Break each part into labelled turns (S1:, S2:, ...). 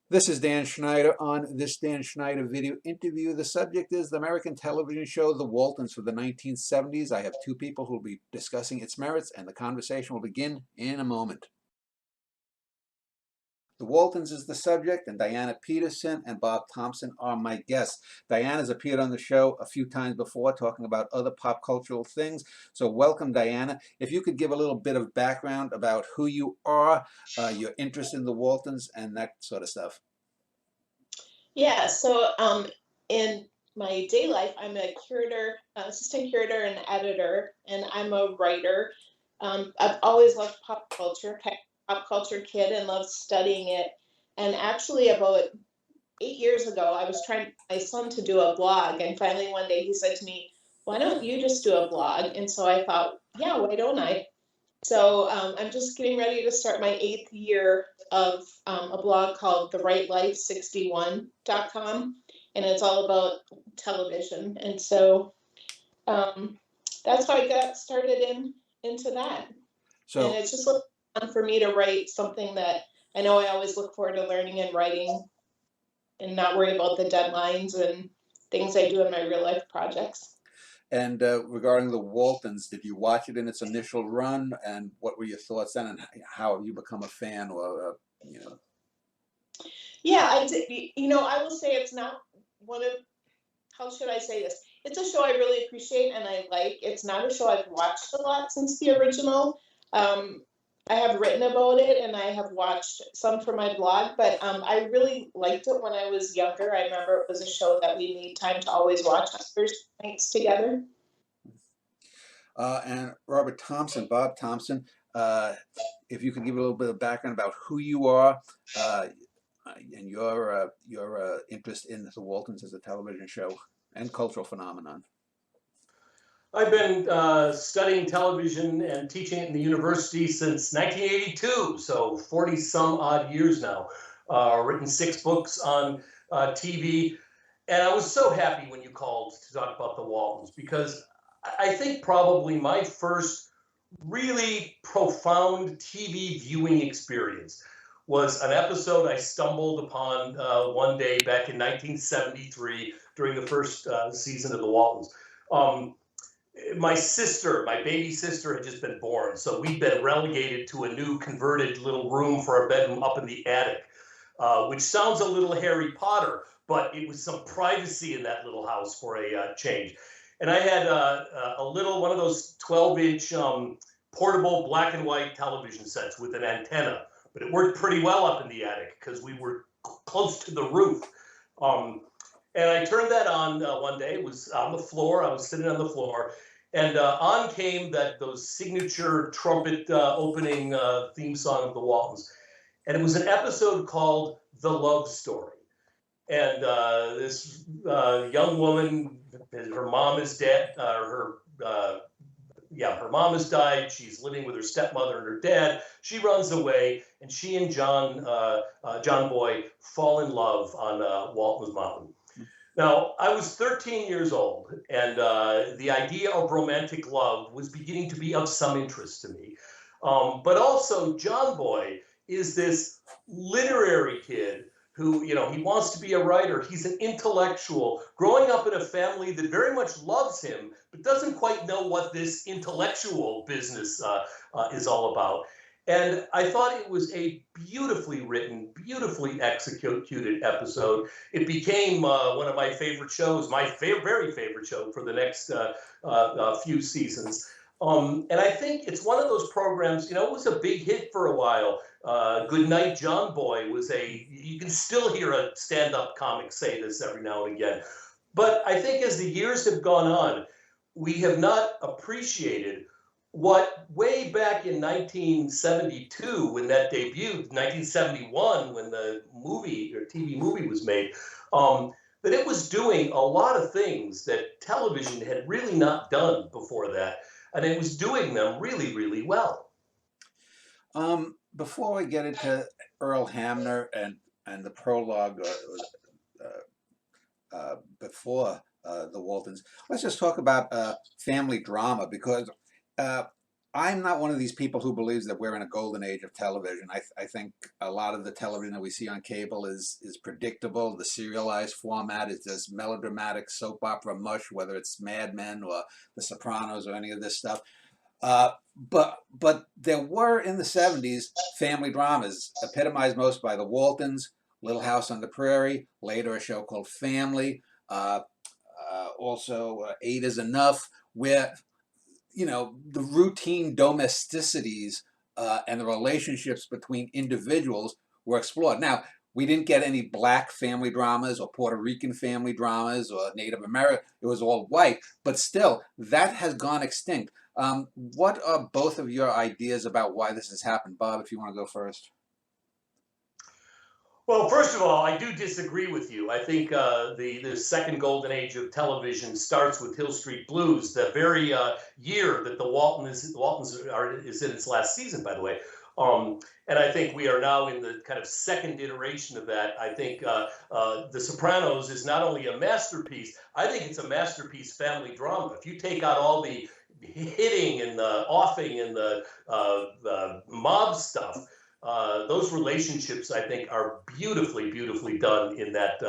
S1: This is Dan Schneider on this Dan Schneider video interview. The subject is the American television show The Waltons for the 1970s. I have two people who will be discussing its merits, and the conversation will begin in a moment. The Waltons is the subject, and Diana Peterson and Bob Thompson are my guests. Diana's appeared on the show a few times before talking about other pop cultural things. So welcome, Diana. If you could give a little bit of background about who you are, your interest in the Waltons, and that sort of stuff.
S2: Yeah, so in my day life, I'm a curator, assistant curator and editor, and I'm a writer. I've always loved pop culture kid, and loved studying it. And actually, about 8 years ago, I was trying my son to do a blog, and finally one day he said to me, "Why don't you just do a blog?" And so I thought, yeah, why don't I? So I'm just getting ready to start my 8th year of a blog called therightlife61.com, and it's all about television. And so um, that's how I got started into that. And it's just fun for me to write something that I know I always look forward to learning and writing, and not worry about the deadlines and things I do in my real life projects.
S1: And regarding the Waltons, did you watch it in its initial run, and what were your thoughts then, and how have you become a fan, or
S2: Yeah, I did. I will say it's not one of, how should I say this? It's a show I really appreciate and I like. It's not a show I've watched a lot since the original. I have written about it and I have watched some for my blog, but I really liked it when I was younger. I remember it was a show that we made time to always watch on Thursday nights together.
S1: And Robert Thompson, Bob Thompson, if you could give a little bit of background about who you are and your interest in the Waltons as a television show and cultural phenomenon.
S3: I've been studying television and teaching it in the university since 1982, so 40 some odd years now. Written 6 books on TV, and I was so happy when you called to talk about the Waltons, because I think probably my first really profound TV viewing experience was an episode I stumbled upon one day back in 1973 during the first season of the Waltons. My baby sister had just been born, so we'd been relegated to a new converted little room for our bedroom up in the attic, which sounds a little Harry Potter, but it was some privacy in that little house for a change. And I had a little one of those 12-inch portable black and white television sets with an antenna, but it worked pretty well up in the attic because we were close to the roof. And I turned that on one day. It was on the floor. I was sitting on the floor, and on came those signature trumpet opening theme song of the Waltons. And it was an episode called The Love Story. And this young woman, her mom is dead, her mom has died. She's living with her stepmother and her dad. She runs away, and she and John Boy fall in love on Waltons Mountain. Now, I was 13 years old, and the idea of romantic love was beginning to be of some interest to me. But also, John Boy is this literary kid who, he wants to be a writer. He's an intellectual, growing up in a family that very much loves him, but doesn't quite know what this intellectual business is all about. And I thought it was a beautifully written, beautifully executed episode. It became one of my favorite shows, my very favorite show for the next few seasons. And I think it's one of those programs, it was a big hit for a while. Goodnight, John Boy was you can still hear a stand-up comic say this every now and again. But I think as the years have gone on, we have not appreciated what way back in 1972, when that debuted, 1971, when the movie or TV movie was made, that it was doing a lot of things that television had really not done before that. And it was doing them really, really well.
S1: Before we get into Earl Hamner and the prologue before the Waltons, let's just talk about family drama, because I'm not one of these people who believes that we're in a golden age of television. I think a lot of the television that we see on cable is predictable. The serialized format is just melodramatic soap opera mush, whether it's Mad Men or The Sopranos or any of this stuff. But there were in the 70s family dramas, epitomized most by the Waltons, Little House on the Prairie, later a show called Family, also Eight is Enough, where the routine domesticities and the relationships between individuals were explored. Now, we didn't get any black family dramas or Puerto Rican family dramas or Native American. It was all white, but still, that has gone extinct. What are both of your ideas about why this has happened? Bob, if you want to go first.
S3: Well, first of all, I do disagree with you. I think the second golden age of television starts with Hill Street Blues, the very year that the Waltons is in its last season, by the way. And I think we are now in the kind of second iteration of that. I think The Sopranos is not only a masterpiece, I think it's a masterpiece family drama. If you take out all the hitting and the offing and the mob stuff, those relationships, I think, are beautifully, beautifully done in that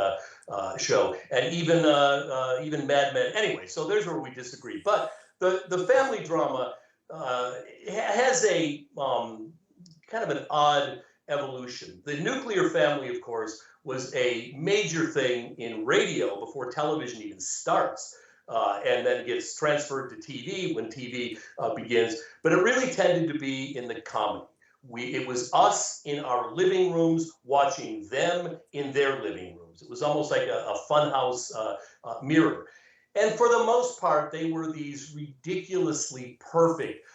S3: show, and even Mad Men. Anyway, so there's where we disagree. But the family drama has a kind of an odd evolution. The nuclear family, of course, was a major thing in radio before television even starts. And then gets transferred to TV when TV begins. But it really tended to be in the comedy. It was us in our living rooms watching them in their living rooms. It was almost like a funhouse mirror. And for the most part, they were these ridiculously perfect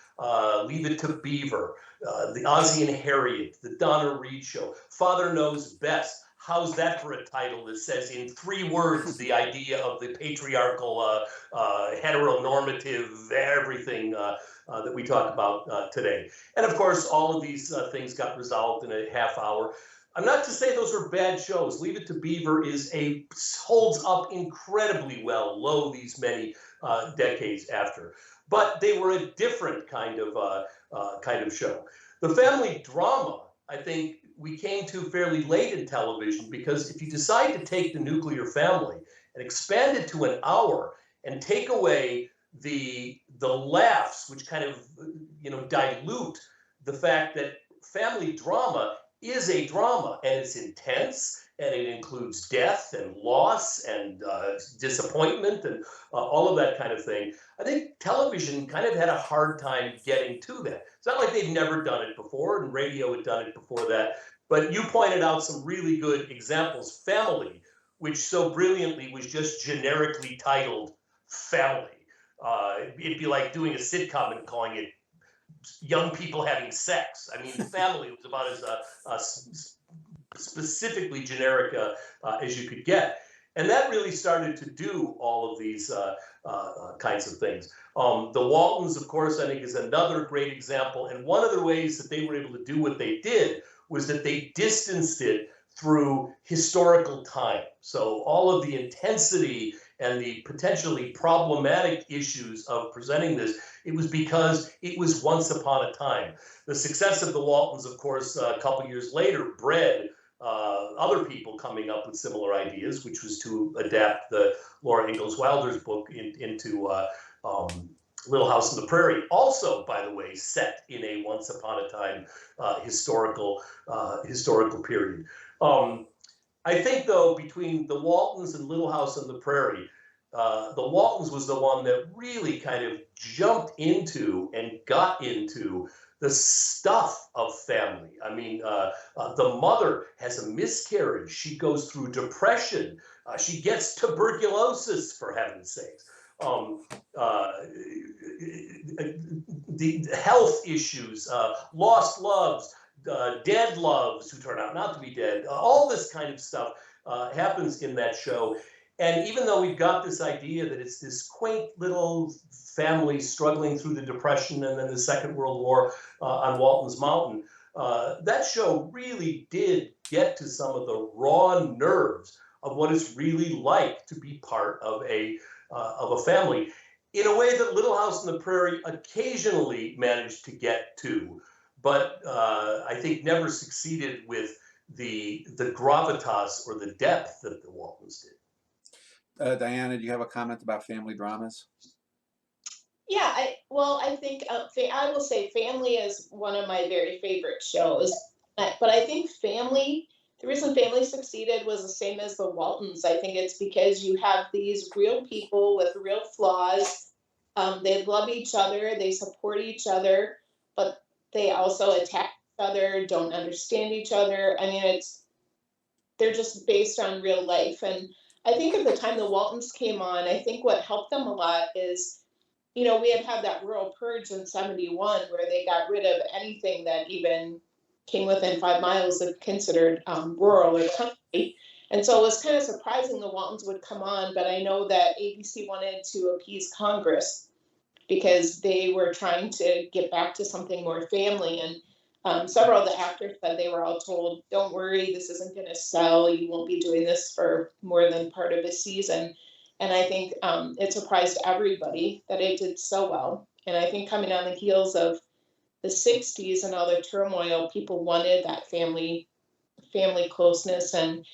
S3: Leave It to Beaver, the Ozzie and Harriet, the Donna Reed Show, Father Knows Best. How's that for a title that says in 3 words the idea of the patriarchal, heteronormative, everything that we talk about today? And of course, all of these things got resolved in a half hour. I'm not to say those are bad shows. Leave It to Beaver holds up incredibly well, lo these many decades after. But they were a different kind of show. The family drama, I think, we came to fairly late in television, because if you decide to take the nuclear family and expand it to an hour and take away the laughs, which kind of dilute the fact that family drama is a drama, and it's intense, and it includes death and loss and disappointment and all of that kind of thing. I think television kind of had a hard time getting to that. It's not like they've never done it before, and radio had done it before that. But you pointed out some really good examples. Family, which so brilliantly was just generically titled Family. It'd be like doing a sitcom and calling it Young People Having Sex. I mean, Family was about as specifically generic as you could get. And that really started to do all of these kinds of things. The Waltons, of course, I think is another great example. And one of the ways that they were able to do what they did was that they distanced it through historical time. So all of the intensity and the potentially problematic issues of presenting this, it was because it was once upon a time. The success of the Waltons, of course, a couple years later bred other people coming up with similar ideas, which was to adapt the Laura Ingalls Wilder's book into Little House on the Prairie, also, by the way, set in a once upon a time historical period. I think, though, between the Waltons and Little House on the Prairie, the Waltons was the one that really kind of jumped into and got into the stuff of family. I mean, the mother has a miscarriage. She goes through depression. She gets tuberculosis, for heaven's sakes. The health issues, lost loves, dead loves who turn out not to be dead, all this kind of stuff happens in that show. And even though we've got this idea that it's this quaint little family struggling through the Depression and then the Second World War on Walton's Mountain, that show really did get to some of the raw nerves of what it's really like to be part of a family. in a way that Little House on the Prairie occasionally managed to get to, but I think never succeeded with the gravitas or the depth that the Waltons did.
S1: Diana, do you have a comment about family dramas?
S2: Yeah, I think I will say Family is one of my very favorite shows. But I think the reason Family succeeded was the same as the Waltons. I think it's because you have these real people with real flaws. They love each other, they support each other, but they also attack each other, don't understand each other. I mean, they're just based on real life. And I think at the time the Waltons came on, I think what helped them a lot is, we had that rural purge in 71 where they got rid of anything that even came within 5 miles of considered rural or country. And so it was kind of surprising the Waltons would come on, but I know that ABC wanted to appease Congress because they were trying to get back to something more family. And several of the actors said they were all told, don't worry, this isn't going to sell. You won't be doing this for more than part of a season. And I think it surprised everybody that it did so well. And I think coming on the heels of the 60s and all the turmoil, people wanted that family closeness. And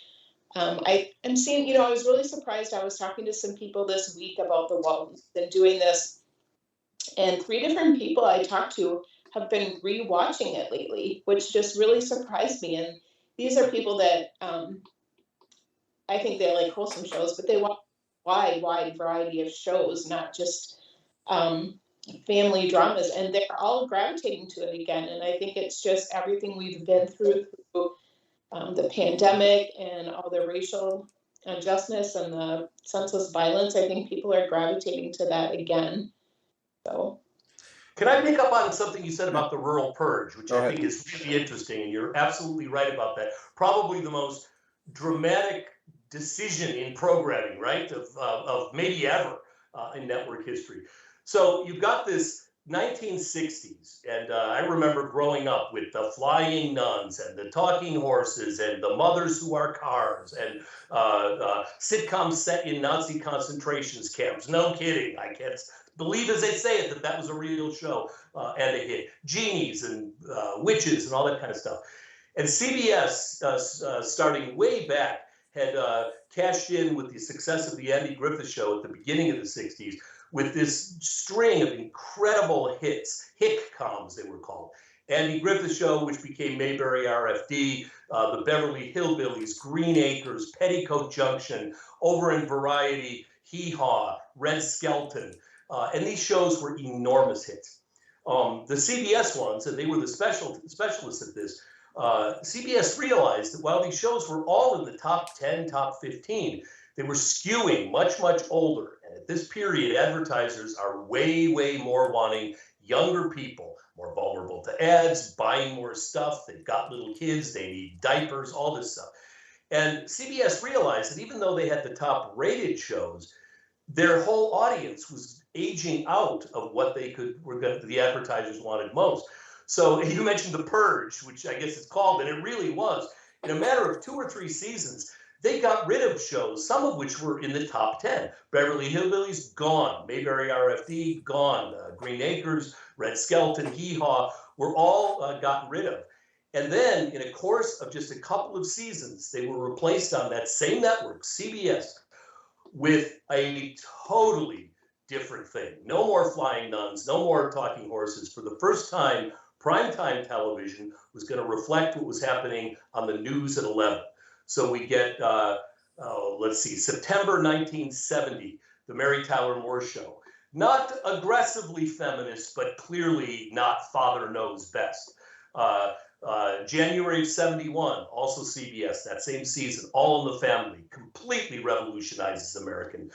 S2: I'm seeing, I was really surprised. I was talking to some people this week about the Waltons and doing this. And 3 different people I talked to have been rewatching it lately, which just really surprised me. And these are people that I think they like wholesome shows, but they watch wide variety of shows, not just family dramas, and they're all gravitating to it again. And I think it's just everything we've been through the pandemic and all the racial injustice and the senseless violence. I think people are gravitating to that again. So,
S3: can I pick up on something you said about the rural purge, which I think is really interesting, and you're absolutely right about that. Probably the most dramatic decision in programming, right, of maybe ever in network history. So you've got this 1960s, and I remember growing up with the flying nuns and the talking horses and the mothers who are cars and sitcoms set in Nazi concentration camps. No kidding, I can't believe as they say it that was a real show and a hit. Genies and witches and all that kind of stuff. And CBS, starting way back, had cashed in with the success of the Andy Griffith Show at the beginning of the 60s with this string of incredible hits, hick-coms they were called. Andy Griffith Show, which became Mayberry RFD, the Beverly Hillbillies, Green Acres, Petticoat Junction, Over in Variety, Hee Haw, Red Skelton. And these shows were enormous hits. The CBS ones, and they were the specialists at this, CBS realized that while these shows were all in the top 10, top 15, they were skewing much, much older. And at this period, advertisers are way, way more wanting younger people, more vulnerable to ads, buying more stuff. They've got little kids, they need diapers, all this stuff. And CBS realized that even though they had the top rated shows, their whole audience was aging out of what the advertisers wanted most. So you mentioned The Purge, which I guess it's called, and it really was. In a matter of 2 or 3 seasons, they got rid of shows, some of which were in the top 10. Beverly Hillbillies, gone. Mayberry RFD, gone. Green Acres, Red Skelton, Hee Haw, were all gotten rid of. And then in a course of just a couple of seasons, they were replaced on that same network, CBS, with a totally different thing. No more flying nuns, no more talking horses. For the first time, primetime television was going to reflect what was happening on the news at 11. So we get, let's see, September 1970, the Mary Tyler Moore Show. Not aggressively feminist, but clearly not Father Knows Best. January of 71, also CBS, that same season, All in the Family, completely revolutionizes American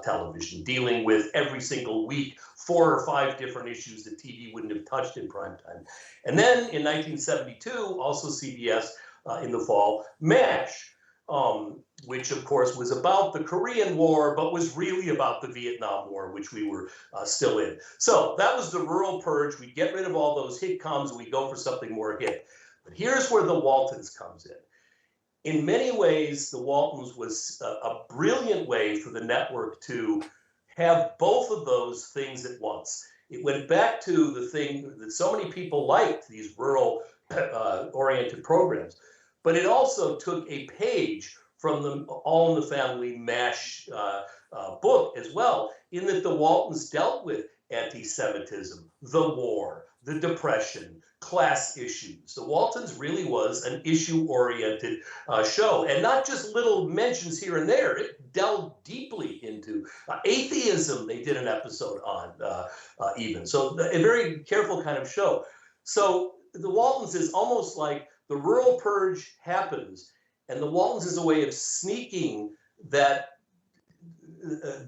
S3: television, dealing with every single week 4 or 5 different issues that TV wouldn't have touched in primetime. And then in 1972, also CBS in the fall, MASH, which of course was about the Korean War, but was really about the Vietnam War, which we were still in. So that was the rural purge. We get rid of all those hit coms and we go for something more hip. But here's where the Waltons comes in. In many ways, the Waltons was a brilliant way for the network to have both of those things at once. It went back to the thing that so many people liked, these rural oriented programs, but it also took a page from the All in the Family MASH book as well, in that the Waltons dealt with anti-Semitism, the war, the Depression, class issues. The Waltons really was an issue-oriented show, and not just little mentions here and there. It delved deeply into atheism. They did an episode on even. So a very careful kind of show. So the Waltons is almost like the rural purge happens, and the Waltons is a way of sneaking that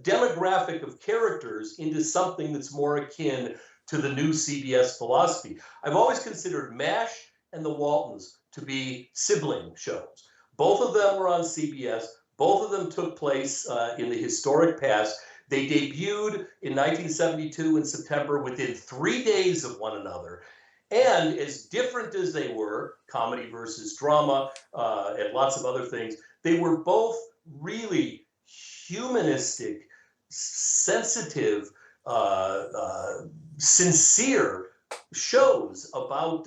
S3: demographic of characters into something that's more akin to the new CBS philosophy. I've always considered MASH and the Waltons to be sibling shows. Both of them were on CBS. Both of them took place in the historic past. They debuted in 1972 in September within 3 days of one another. And as different as they were, comedy versus drama, and lots of other things, they were both really humanistic, sensitive, sincere shows about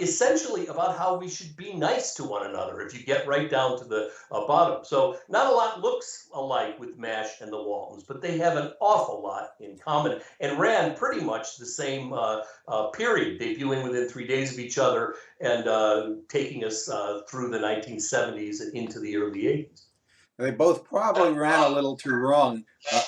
S3: essentially about how we should be nice to one another if you get right down to the bottom. So not a lot looks alike with MASH and the Waltons, but they have an awful lot in common and ran pretty much the same period, debuting within 3 days of each other and taking us through the 1970s and into the early 80s.
S1: They both probably ran a little too long.
S3: Well,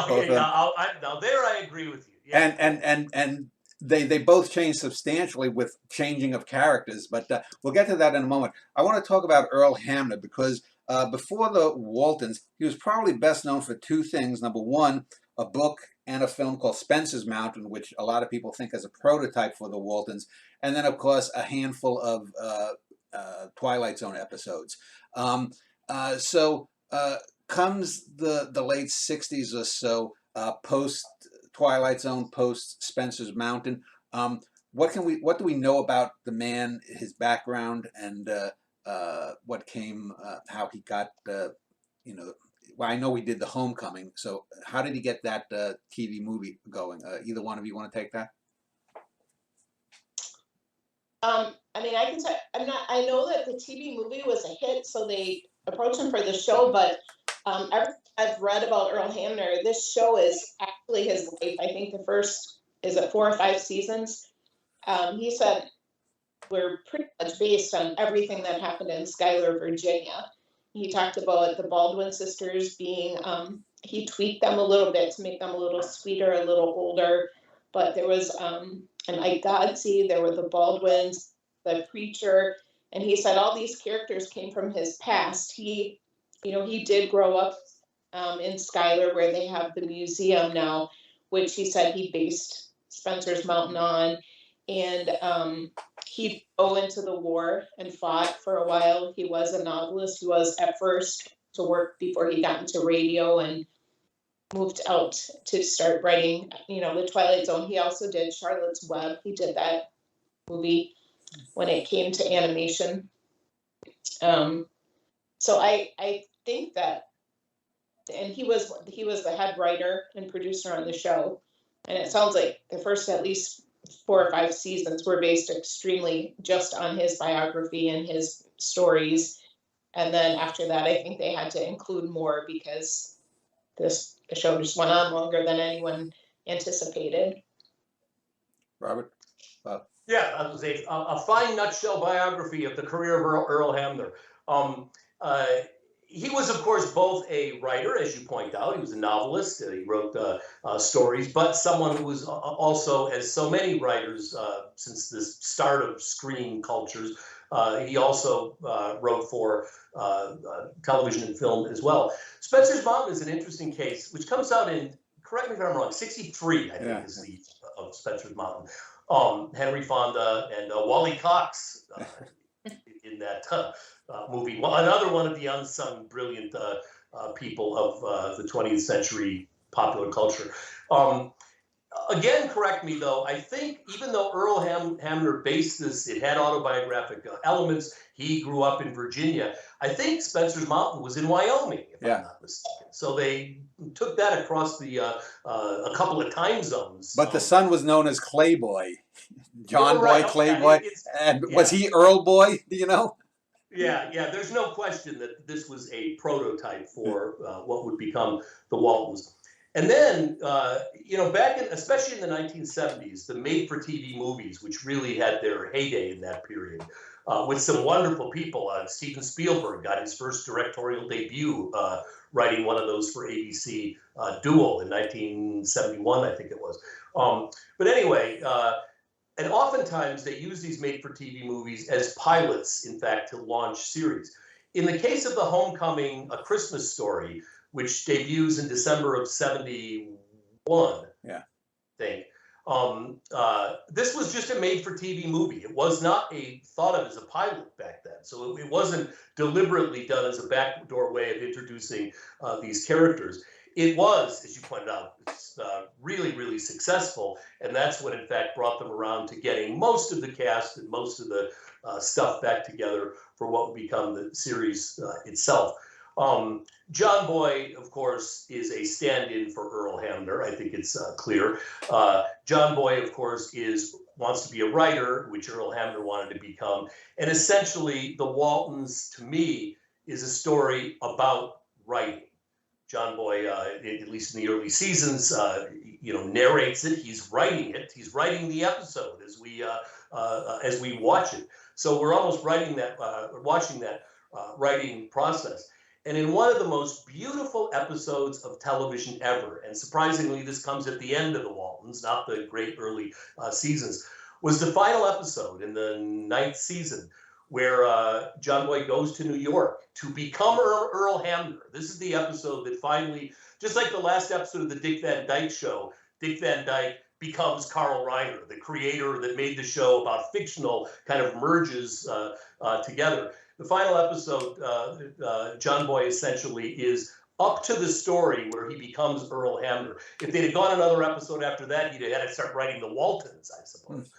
S1: Both of them.
S3: now there I agree with you. Yeah.
S1: And they both changed substantially with changing of characters, but we'll get to that in a moment. I want to talk about Earl Hamner because before the Waltons, he was probably best known for two things. Number one, a book and a film called Spencer's Mountain, which a lot of people think as a prototype for the Waltons, and then of course a handful of Twilight Zone episodes. So comes the late 60s or so, post Twilight Zone, post Spencer's Mountain. What do we know about the man, his background, and what came, how he got, well, I know he did The Homecoming. So how did he get that TV movie going? Either one of you want to take that?
S2: I mean, I can say I know that the TV movie was a hit, so they approached him for the show, but everything I've read about Earl Hamner, this show is actually his life. I think the first, is it 4 or 5 seasons? He said we're pretty much based on everything that happened in Schuyler, Virginia. He talked about the Baldwin sisters being, he tweaked them a little bit to make them a little sweeter, a little older, but there was an Ike Godsey, there were the Baldwins, the preacher, and he said all these characters came from his past. He did grow up in Schuyler, where they have the museum now, which he said he based Spencer's Mountain on. And he'd go into the war and fought for a while. He was a novelist. He was at first to work before he got into radio and moved out to start writing, the Twilight Zone. He also did Charlotte's Web. He did that movie when it came to animation. So I think that, and he was the head writer and producer on the show, and it sounds like the first at least 4 or 5 seasons were based extremely just on his biography and his stories, and then after that I think they had to include more because the show just went on longer than anyone anticipated.
S1: Robert?
S3: Yeah, that was a fine nutshell biography of the career of Earl Hamner. He was, of course, both a writer, as you point out. He was a novelist. He wrote stories, but someone who was also, as so many writers since the start of screen cultures, he also wrote for television and film as well. Spencer's Mountain is an interesting case, which comes out in, correct me if I'm wrong, 63, I think, is the of Spencer's Mountain. Henry Fonda and Wally Cox in that movie. Well, another one of the unsung brilliant people of the 20th century popular culture. Again, correct me though. I think even though Earl Hamner based this, it had autobiographic elements. He grew up in Virginia. I think Spencer's Mountain was in Wyoming, if I'm not mistaken. So they took that across the a couple of time zones.
S1: But the son was known as Clayboy, John Boy
S3: Right.
S1: Clayboy. And was he Earl Boy? Do you know?
S3: Yeah. There's no question that this was a prototype for what would become the Waltons. And then, back in, especially in the 1970s, the made-for-TV movies, which really had their heyday in that period, with some wonderful people. Steven Spielberg got his first directorial debut writing one of those for ABC, Duel, in 1971, I think it was. But anyway, and oftentimes they use these made-for-TV movies as pilots, in fact, to launch series. In the case of The Homecoming, A Christmas Story, which debuts in December of '71, I think. This was just a made-for-TV movie. It was not thought of as a pilot back then. So it wasn't deliberately done as a backdoor way of introducing these characters. It was, as you pointed out, really, really successful. And that's what, in fact, brought them around to getting most of the cast and most of the stuff back together for what would become the series itself. John Boy, of course, is a stand-in for Earl Hamner. I think it's clear. John Boy, of course, wants to be a writer, which Earl Hamner wanted to become. And essentially, The Waltons, to me, is a story about writing. John Boy, at least in the early seasons, narrates it. He's writing it. He's writing the episode as we watch it. So we're almost watching that writing process. And in one of the most beautiful episodes of television ever, and surprisingly, this comes at the end of the Waltons, not the great early seasons, was the final episode in the 9th season, where John Boy goes to New York to become Earl Hamner. This is the episode that finally, just like the last episode of the Dick Van Dyke Show, Dick Van Dyke becomes Carl Reiner, the creator that made the show about fictional kind of merges together. The final episode, John Boy essentially is up to the story where he becomes Earl Hamner. If they'd have gone another episode after that, he'd have had to start writing the Waltons, I suppose.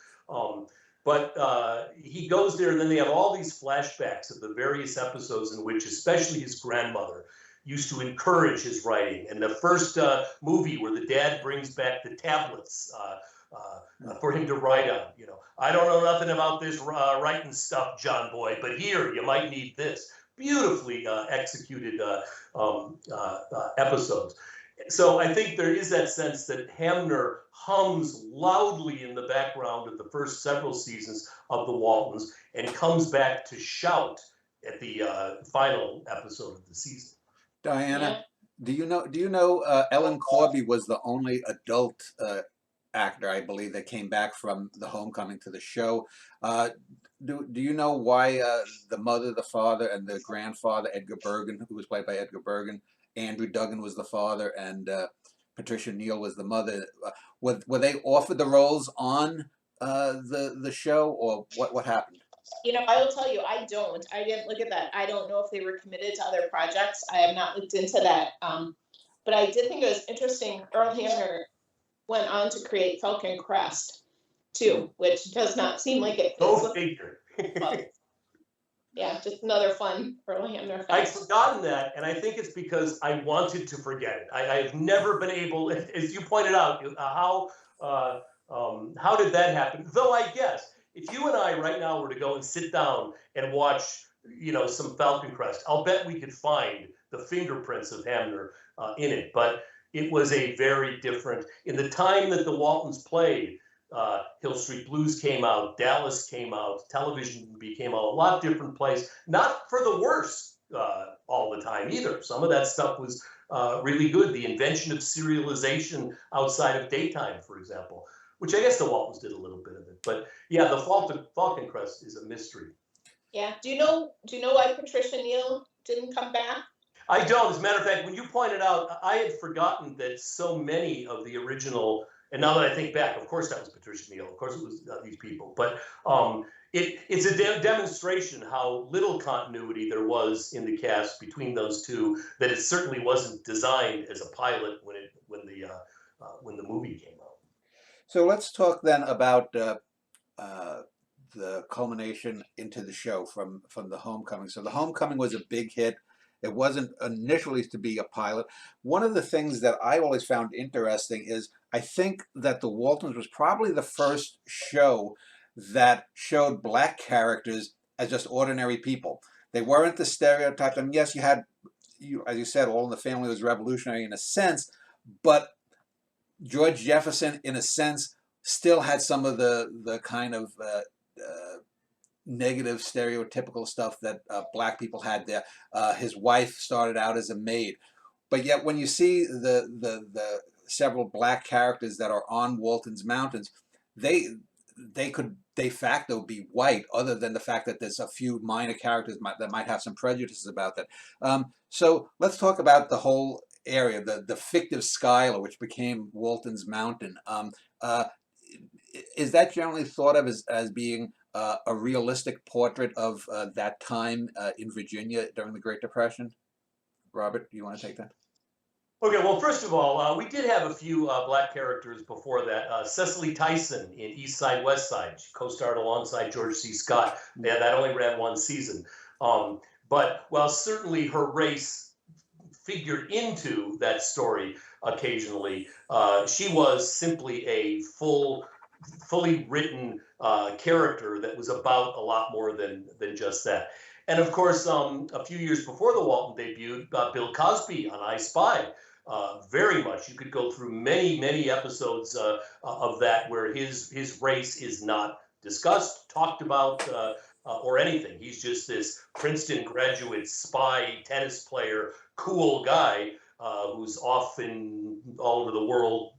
S3: But he goes there, and then they have all these flashbacks of the various episodes in which, especially his grandmother, used to encourage his writing. And the first movie where the dad brings back the tablets for him to write on, I don't know nothing about this writing stuff, John Boy, but here you might need this. Beautifully executed episodes. So I think there is that sense that Hamner hums loudly in the background of the first several seasons of the Waltons and comes back to shout at the final episode of the season.
S1: Diana, do you know Ellen Corby was the only adult actor, I believe, that came back from The Homecoming to the show. Do you know why the mother, the father, and the grandfather, Edgar Bergen, who was played by Edgar Bergen, Andrew Duggan was the father, and Patricia Neal was the mother? Were they offered the roles on the show, or what happened?
S2: I will tell you, I didn't look at that. I don't know if they were committed to other projects. I have not looked into that. But I did think it was interesting. Earl Hamner went on to create Falcon Crest too, which does not seem like it.
S3: Go figure.
S2: Yeah, just another fun Earl Hamner fact.
S3: I'd forgotten that, and I think it's because I wanted to forget it. I have never been able, as you pointed out, how did that happen? Though I guess if you and I right now were to go and sit down and watch, some Falcon Crest, I'll bet we could find the fingerprints of Hamner in it. But it was a very different, in the time that the Waltons played, Hill Street Blues came out, Dallas came out, television became a lot different place, not for the worse all the time either. Some of that stuff was really good. The invention of serialization outside of daytime, for example, which I guess the Waltons did a little bit of it. But yeah, the Falcon Crest is a mystery.
S2: Yeah. Do you know why Patricia Neal didn't come back?
S3: I don't. As a matter of fact, when you pointed out, I had forgotten that so many of the original, and now that I think back, of course that was Patricia Neal. Of course it was these people. But it's a demonstration how little continuity there was in the cast between those two, that it certainly wasn't designed as a pilot when the movie came out.
S1: So let's talk then about the culmination into the show from the Homecoming. So the Homecoming was a big hit. It wasn't initially to be a pilot. One of the things that I always found interesting is I think that the Waltons was probably the first show that showed black characters as just ordinary people. They weren't the stereotypes. I mean, yes, you had, as you said, All in the Family was revolutionary in a sense, but George Jefferson, in a sense, still had some of the kind of negative stereotypical stuff that black people had there. His wife started out as a maid, but yet when you see the several black characters that are on Walton's Mountains, they could de facto be white, other than the fact that there's a few minor characters that might have some prejudices about that. So let's talk about the whole area, the fictive Schuyler, which became Walton's Mountain. Is that generally thought of as being a realistic portrait of that time in Virginia during the Great Depression? Robert, do you want to take that?
S3: Okay, well, first of all, we did have a few black characters before that. Cecily Tyson in East Side, West Side. She co-starred alongside George C. Scott. Yeah, that only ran one season. But while certainly her race figured into that story occasionally, she was simply a fully written character that was about a lot more than just that. And of course, a few years before the Walton debuted, Bill Cosby on I Spy. Very much. You could go through many episodes of that where his race is not discussed, talked about, or anything. He's just this Princeton graduate, spy, tennis player, cool guy who's off all over the world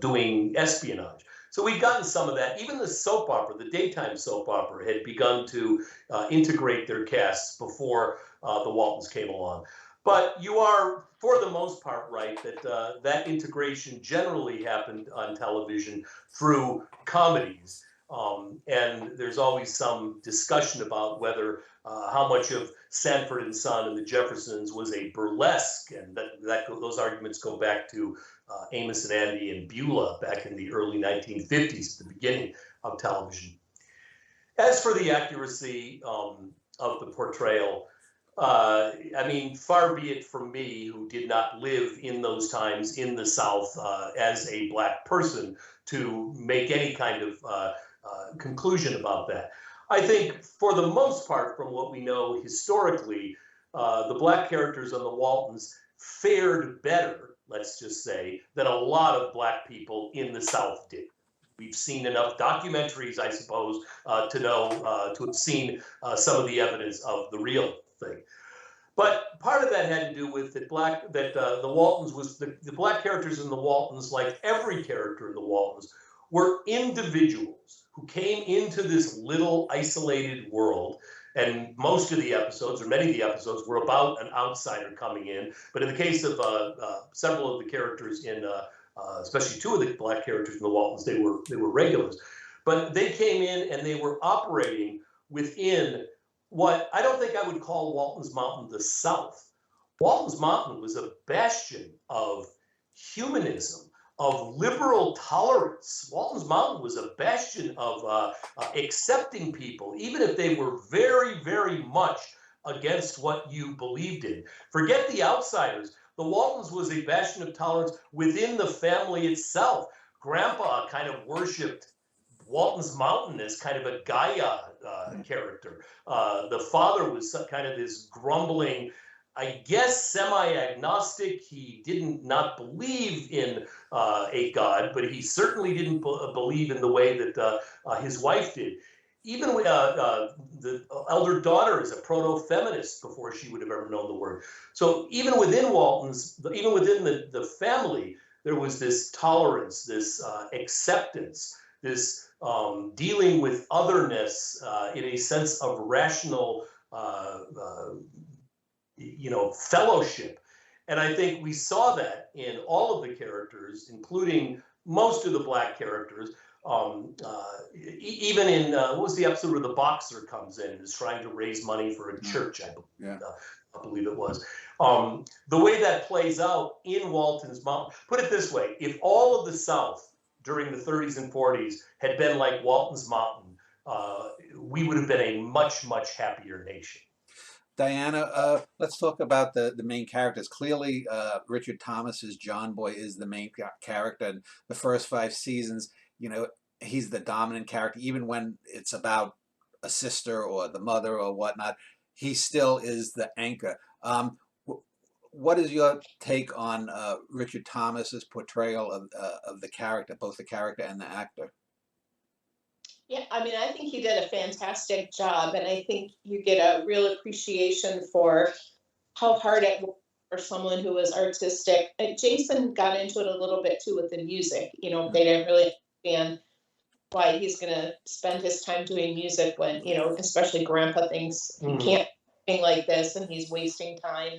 S3: doing espionage. So we'd gotten some of that. Even the soap opera, the daytime soap opera, had begun to integrate their casts before the Waltons came along. But you are, for the most part, right that that integration generally happened on television through comedies. And there's always some discussion about whether how much of Sanford and Son and the Jeffersons was a burlesque, and those arguments go back to Amos and Andy and Beulah back in the early 1950s, at the beginning of television. As for the accuracy of the portrayal, I mean, far be it from me, who did not live in those times in the South as a black person, to make any kind of conclusion about that. I think, for the most part, from what we know historically, the black characters on the Waltons fared better, let's just say, than a lot of black people in the South did. We've seen enough documentaries, I suppose, to know, to have seen some of the evidence of the real thing. But part of that had to do with the Waltons was the black characters in the Waltons, like every character in the Waltons, were individuals who came into this little isolated world. And most of the episodes, or many of the episodes, were about an outsider coming in. But in the case of several of the characters in, especially two of the black characters in the Waltons, they were regulars. But they came in and they were operating within what I don't think I would call Walton's Mountain the South. Walton's Mountain was a bastion of humanism, of liberal tolerance. Walton's Mountain was a bastion of accepting people, even if they were very much against what you believed in. Forget the outsiders. The Waltons was a bastion of tolerance within the family itself. Grandpa kind of worshipped Walton's Mountain as kind of a Gaia character. The father was kind of this grumbling, I guess, semi-agnostic. He did not believe in a god, but he certainly didn't believe in the way that his wife did. Even the elder daughter is a proto-feminist before she would have ever known the word. So even within Walton's, even within the family, there was this tolerance, this acceptance, this dealing with otherness in a sense of rational fellowship. And I think we saw that in all of the characters, including most of the black characters. Even in, what was the episode where the boxer comes in and is trying to raise money for a church, I believe it was. The way that plays out in Walton's Mountain, put it this way, if all of the South during the 30s and 40s had been like Walton's Mountain, we would have been a much, much happier nation.
S1: Diana, let's talk about the main characters. Clearly, Richard Thomas's John Boy is the main character. And the first 5 seasons, you know, he's the dominant character. Even when it's about a sister or the mother or whatnot, he still is the anchor. What is your take on Richard Thomas's portrayal of the character, both the character and the actor?
S2: Yeah, I mean, I think he did a fantastic job, and I think you get a real appreciation for how hard it was for someone who was artistic. Jason got into it a little bit too with the music. You know, they didn't really understand why he's going to spend his time doing music when, you know, especially Grandpa thinks he can't sing like this, and he's wasting time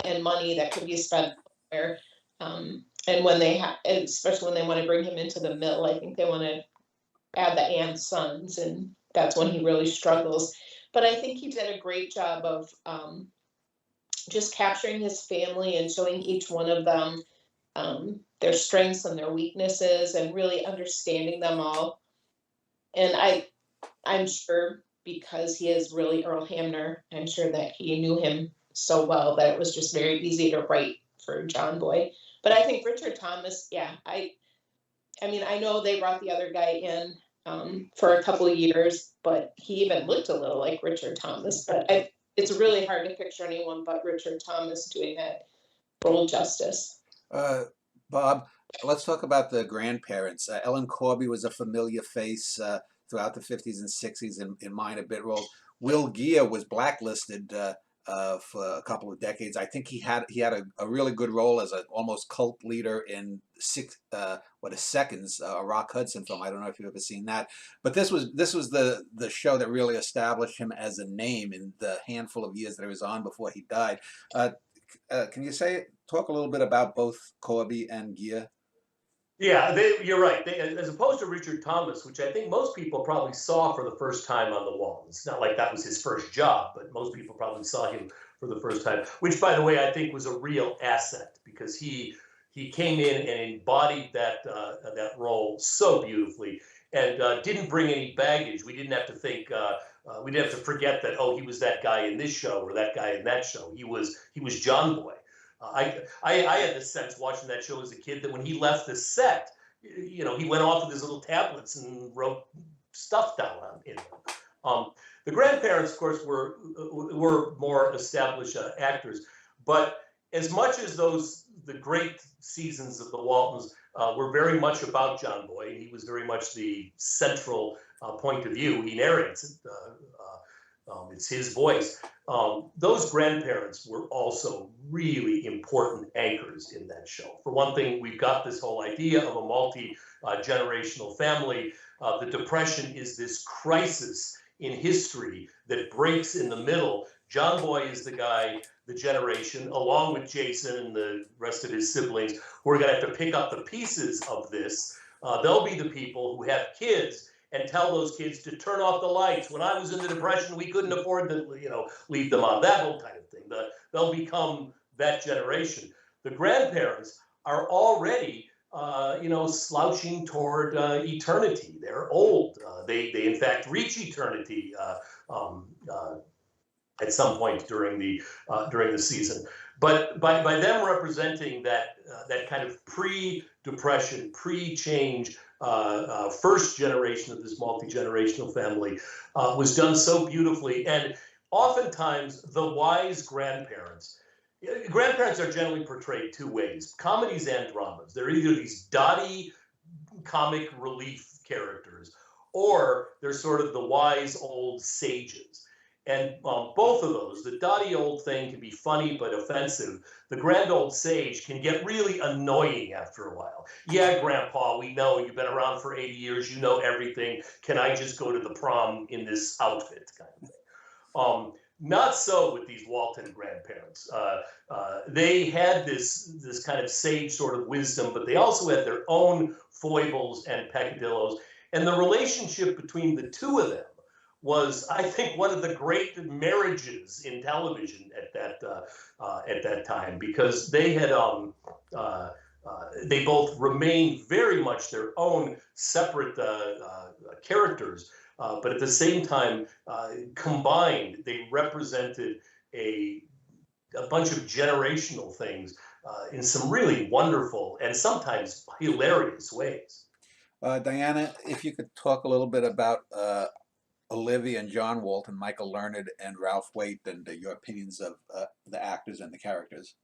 S2: and money that could be spent somewhere. And when they have, especially when they want to bring him into the mill, I think they want to add the and sons, and that's when he really struggles. But I think he did a great job of just capturing his family and showing each one of them their strengths and their weaknesses, and really understanding them all. And I'm sure, because he is really Earl Hamner, I'm sure that he knew him so well that it was just very easy to write for John Boy. But I think Richard Thomas, yeah, I mean, I know they brought the other guy in for a couple of years, but he even looked a little like Richard Thomas. But it's really hard to picture anyone but Richard Thomas doing that role justice.
S1: Bob, let's talk about the grandparents. Ellen Corby was a familiar face throughout the 50s and 60s in minor bit roles. Will Geer was blacklisted for a couple of decades. I think he had a really good role as an almost cult leader in Seconds, a Rock Hudson film. I don't know if you've ever seen that, but this was the show that really established him as a name in the handful of years that he was on before he died. Can you talk a little bit about both Corby and Geer?
S3: Yeah, you're right. As opposed to Richard Thomas, which I think most people probably saw for the first time on the Waltons. It's not like that was his first job, but most people probably saw him for the first time, which, by the way, I think was a real asset, because he came in and embodied that role so beautifully, and didn't bring any baggage. We didn't have to think. We didn't have to forget that, oh, he was that guy in this show or that guy in that show. He was John Boy. I had the sense watching that show as a kid that when he left the set, you know, he went off with his little tablets and wrote stuff down in them. The grandparents, of course, were more established actors, but as much as the great seasons of the Waltons were very much about John Boy, and he was very much the central point of view. He narrates it. It's his voice. Those grandparents were also really important anchors in that show. For one thing, we've got this whole idea of a multi-generational family. The Depression is this crisis in history that breaks in the middle. John Boy is the generation, along with Jason and the rest of his siblings, who are going to have to pick up the pieces of this. They'll be the people who have kids and tell those kids to turn off the lights. When I was in the Depression, we couldn't afford to, leave them on, that whole kind of thing. They'll become that generation. The grandparents are already, slouching toward eternity. They're old. They in fact reach eternity at some point during the season. But by them representing that kind of pre-Depression, pre-change, first generation of this multi-generational family was done so beautifully. And oftentimes the wise grandparents are generally portrayed two ways: comedies and dramas. They're either these dotty comic relief characters, or they're sort of the wise old sages. And both of those, the dotty old thing can be funny but offensive. The grand old sage can get really annoying after a while. Yeah, Grandpa, we know you've been around for 80 years. You know everything. Can I just go to the prom in this outfit, kind of thing? Not so with these Walton grandparents. They had this kind of sage sort of wisdom, but they also had their own foibles and peccadillos. And the relationship between the two of them was, I think, one of the great marriages in television at that time, because they had they both remain very much their own separate characters, but at the same time, combined, they represented a bunch of generational things in some really wonderful and sometimes hilarious ways.
S1: Diana, if you could talk a little bit about Olivia and John Walton, Michael Learned and Ralph Waite, and your opinions of the actors and the characters.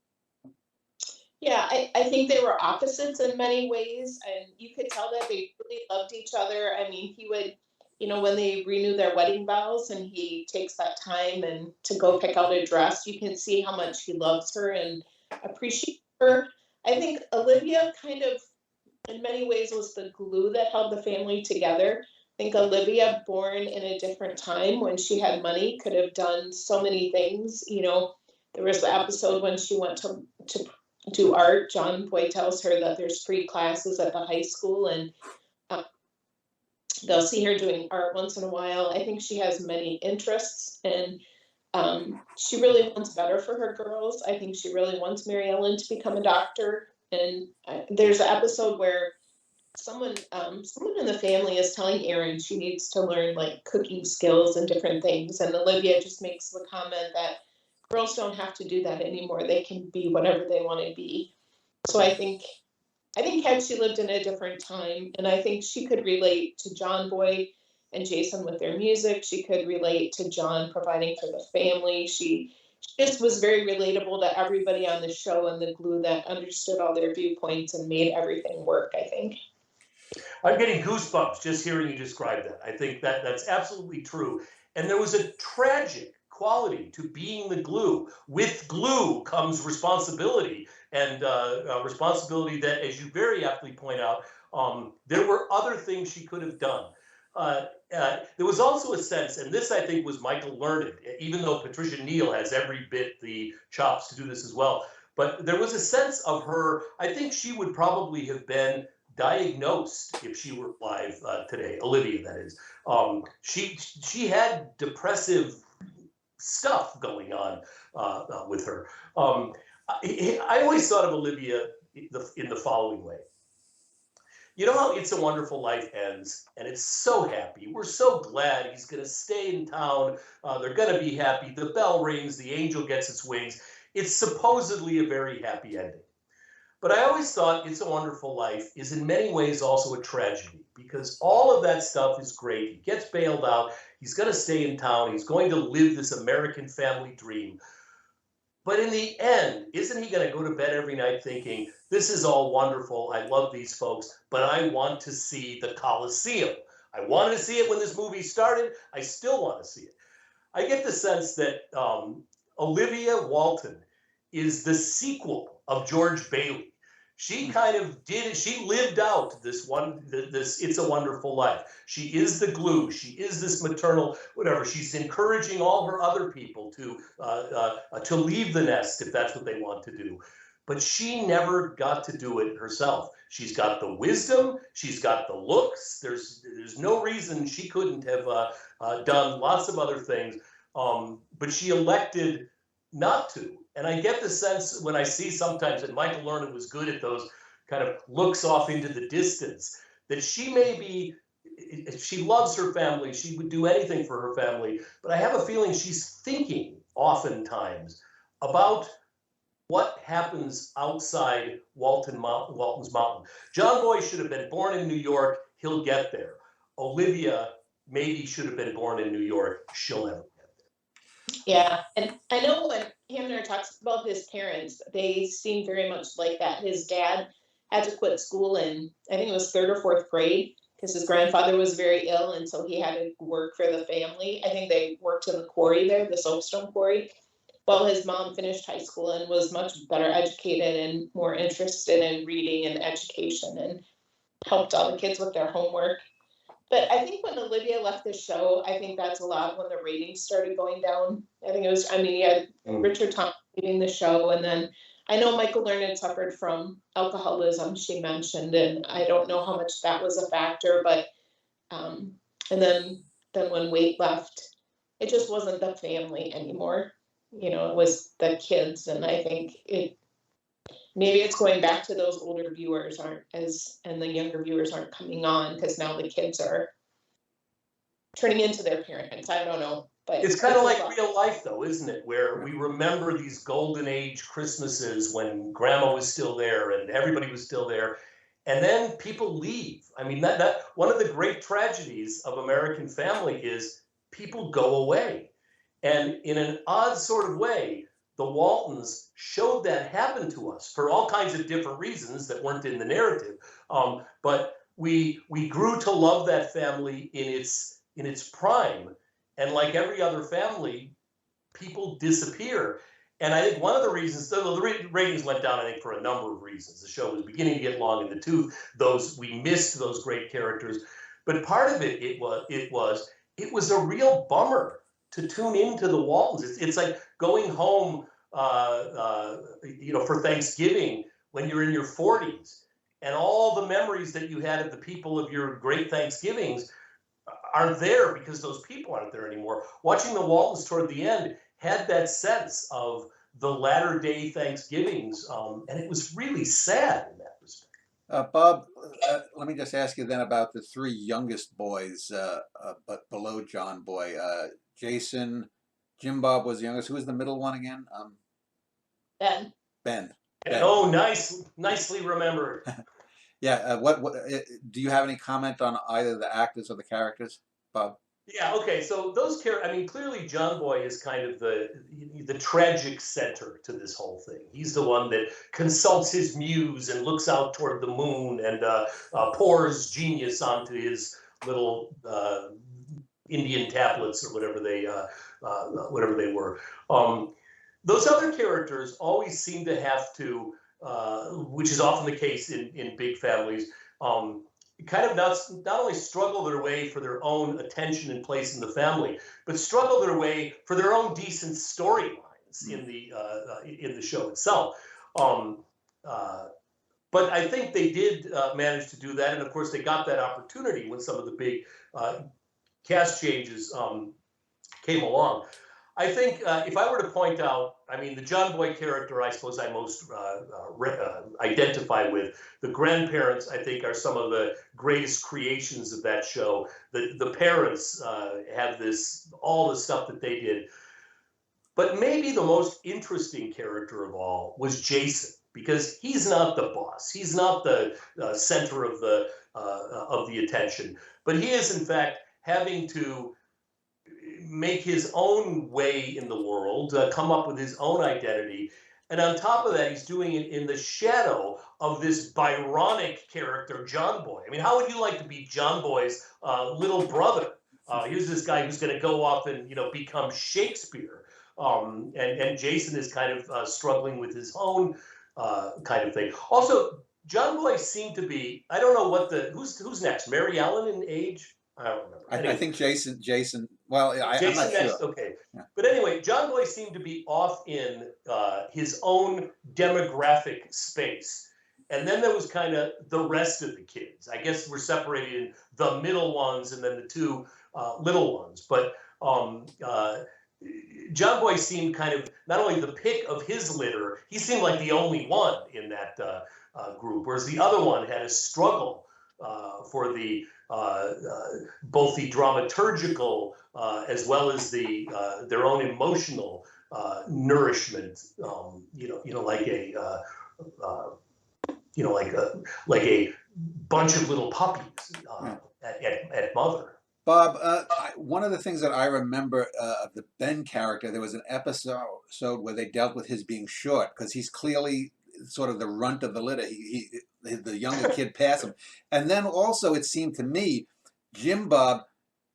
S2: Yeah, I think they were opposites in many ways, and you could tell that they really loved each other. I mean, he would, when they renew their wedding vows and he takes that time and to go pick out a dress, you can see how much he loves her and appreciates her. I think Olivia kind of, in many ways, was the glue that held the family together. I think Olivia, born in a different time when she had money, could have done so many things. There was the episode when she went to do art. John Boy tells her that there's free classes at the high school, and they'll see her doing art once in a while. I think she has many interests, and she really wants better for her girls. I think she really wants Mary Ellen to become a doctor. And there's an episode where someone in the family is telling Erin she needs to learn like cooking skills and different things, and Olivia just makes the comment that girls don't have to do that anymore. They can be whatever they want to be. So I think had she lived in a different time, and I think she could relate to John Boy and Jason with their music. She could relate to John providing for the family. She just was very relatable to everybody on the show, and the glue that understood all their viewpoints and made everything work, I think.
S3: I'm getting goosebumps just hearing you describe that. I think that's absolutely true. And there was a tragic quality to being the glue. With glue comes responsibility, and responsibility that, as you very aptly point out, there were other things she could have done. There was also a sense, and this I think was Michael Learned, even though Patricia Neal has every bit the chops to do this as well, but there was a sense of her, I think she would probably have been diagnosed if she were alive today, Olivia that is. She had depressive stuff going on with her. I always thought of Olivia in the following way. You know how It's a Wonderful Life ends, and it's so happy. We're so glad he's going to stay in town. They're going to be happy. The bell rings. The angel gets its wings. It's supposedly a very happy ending. But I always thought It's a Wonderful Life is in many ways also a tragedy, because all of that stuff is great. He gets bailed out. He's going to stay in town. He's going to live this American family dream. But in the end, isn't he going to go to bed every night thinking, this is all wonderful. I love these folks, but I want to see the Coliseum. I wanted to see it when this movie started. I still want to see it. I get the sense that Olivia Walton is the sequel of George Bailey. She kind of did, she lived out this It's a Wonderful Life. She is the glue. She is this maternal, whatever. She's encouraging all her other people to leave the nest if that's what they want to do. But she never got to do it herself. She's got the wisdom. She's got the looks. There's no reason she couldn't have done lots of other things. But she elected not to. And I get the sense when I see sometimes that Michael Learned was good at those kind of looks off into the distance, that she may be, she loves her family, she would do anything for her family, but I have a feeling she's thinking oftentimes about what happens outside Walton's Mountain. John Boy should have been born in New York, he'll get there. Olivia maybe should have been born in New York, she'll never.
S2: Yeah, and I know when Hamner talks about his parents, they seem very much like that. His dad had to quit school in, I think it was 3rd or 4th grade, because his grandfather was very ill, and so he had to work for the family. I think they worked in the quarry there, the soapstone quarry, while his mom finished high school and was much better educated and more interested in reading and education and helped all the kids with their homework. But I think when Olivia left the show, I think that's a lot when the ratings started going down. I think it was, you had Richard Thompson leaving the show, and then I know Michael Learned suffered from alcoholism, she mentioned, and I don't know how much that was a factor, but, and then when Waite left, it just wasn't the family anymore. It was the kids, and I think maybe it's going back to those older viewers and the younger viewers aren't coming on because now the kids are turning into their parents. I don't know. But
S3: it's kind of like real life, though, isn't it? Where we remember these golden age Christmases when grandma was still there and everybody was still there. And then people leave. I mean, that one of the great tragedies of American family is people go away. And in an odd sort of way, the Waltons showed that happen to us for all kinds of different reasons that weren't in the narrative. But we grew to love that family in its prime. And like every other family, people disappear. And I think one of the reasons, the ratings went down, I think, for a number of reasons. The show was beginning to get long in the tooth. We missed those great characters. But part of it was a real bummer to tune into the Waltons. It's like going home, for Thanksgiving when you're in your 40s, and all the memories that you had of the people of your great Thanksgivings aren't there because those people aren't there anymore. Watching the Waltons toward the end had that sense of the latter day Thanksgivings, and it was really sad in that respect.
S1: Bob, let me just ask you then about the three youngest boys, but below John Boy. Jason, Jim Bob was the youngest. Who was the middle one again?
S2: Ben.
S1: Ben.
S3: Oh, nicely remembered.
S1: Yeah. What do you have any comment on either the actors or the characters, Bob?
S3: Yeah. Okay. So those characters. I mean, clearly John Boy is kind of the tragic center to this whole thing. He's the one that consults his muse and looks out toward the moon and pours genius onto his little Indian tablets or whatever they were. Those other characters always seem to have to, which is often the case in big families, kind of not only struggle their way for their own attention and place in the family, but struggle their way for their own decent storylines in the show itself. But I think they did manage to do that, and of course they got that opportunity when some of the big cast changes came along. I think if I were to point out, I mean, the John Boy character, I suppose I most identify with. The grandparents, I think, are some of the greatest creations of that show. The parents have all the stuff that they did. But maybe the most interesting character of all was Jason, because he's not the boss. He's not the center of the attention. But he is, in fact, having to make his own way in the world, come up with his own identity. And on top of that, he's doing it in the shadow of this Byronic character, John Boy. I mean, how would you like to be John Boy's little brother? Here's this guy who's going to go off and, become Shakespeare. And Jason is kind of struggling with his own kind of thing. Also, John Boy seemed to be, I don't know who's next? Mary Ellen in age? I don't remember. Anyway.
S1: I think Jason. Well, I'm not
S3: next,
S1: sure.
S3: Okay.
S1: Yeah.
S3: But anyway, John Boy seemed to be off in his own demographic space. And then there was kind of the rest of the kids. I guess we're separated in the middle ones and then the two little ones. But John Boy seemed kind of not only the pick of his litter, he seemed like the only one in that group, whereas the other one had a struggle for the both the dramaturgical as well as their own emotional nourishment. Like a bunch of little puppies at mother.
S1: Bob, one of the things that I remember of the Ben character, there was an episode where they dealt with his being short, because he's clearly sort of the runt of the litter. The younger kid passed him. And then also it seemed to me, Jim Bob,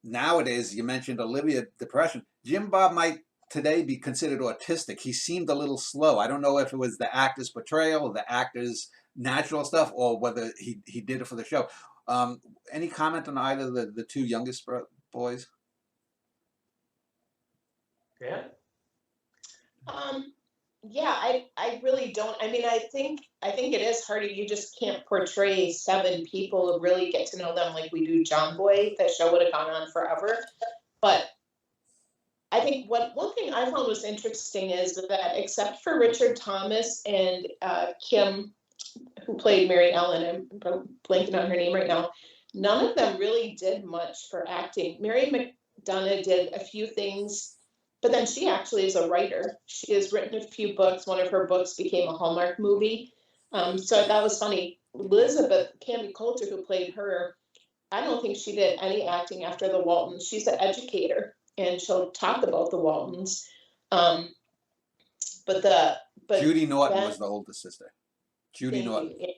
S1: nowadays, you mentioned Olivia depression, Jim Bob might today be considered autistic. He seemed a little slow. I don't know if it was the actor's portrayal or the actor's natural stuff, or whether he did it for the show. Any comment on either the two youngest boys?
S3: Yeah.
S2: Yeah, I really don't. I mean, I think it is harder. You just can't portray 7 people and really get to know them like we do John Boy. The show would have gone on forever. But I think one thing I found was interesting is that except for Richard Thomas and Kim, who played Mary Ellen, I'm blanking on her name right now, none of them really did much for acting. Mary McDonough did a few things, but then she actually is a writer. She has written a few books. One of her books became a Hallmark movie. So that was funny. Elizabeth Cami Coulter, who played her, I don't think she did any acting after the Waltons. She's an educator, and she'll talk about the Waltons. Um, but
S1: Judy Norton
S2: Ben,
S1: was the older sister. Judy
S2: thank
S1: Norton.
S2: you.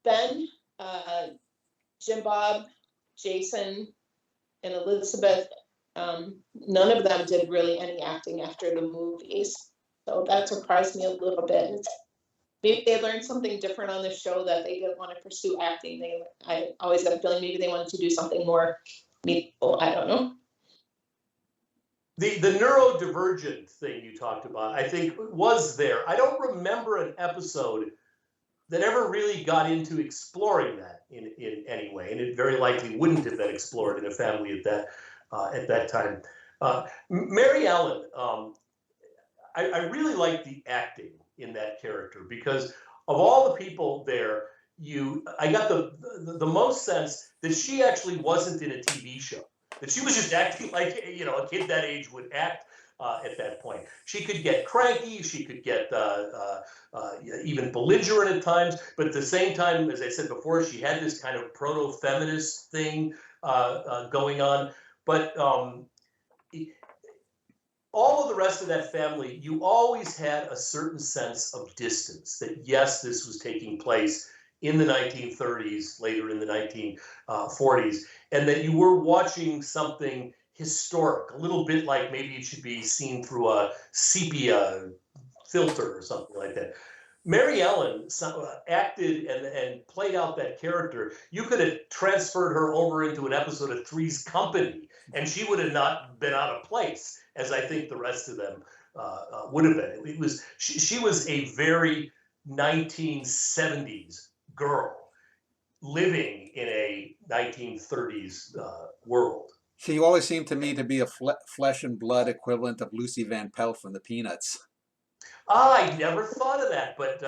S2: Ben, Jim Bob, Jason, and Elizabeth, none of them did really any acting after the movies. So that surprised me a little bit. Maybe they learned something different on the show that they didn't want to pursue acting. I always got a feeling maybe they wanted to do something more meaningful. I don't know.
S3: The neurodivergent thing you talked about, I think, was there. I don't remember an episode that ever really got into exploring that in any way, and it very likely wouldn't have been explored in a family at that time. Mary Ellen, I really like the acting in that character because of all the people there, I got the most sense that she actually wasn't in a TV show, that she was just acting like a kid that age would act at that point. She could get cranky, she could get even belligerent at times, but at the same time, as I said before, she had this kind of proto-feminist thing going on. But all of the rest of that family, you always had a certain sense of distance, that yes, this was taking place in the 1930s, later in the 1940s, and that you were watching something historic, a little bit like maybe it should be seen through a sepia filter or something like that. Mary Ellen acted and played out that character. You could have transferred her over into an episode of Three's Company, and she would have not been out of place, as I think the rest of them would have been. She was a very 1970s girl living in a 1930s world.
S1: She always seemed to me to be a flesh and blood equivalent of Lucy Van Pelt from the Peanuts.
S3: I never thought of that, but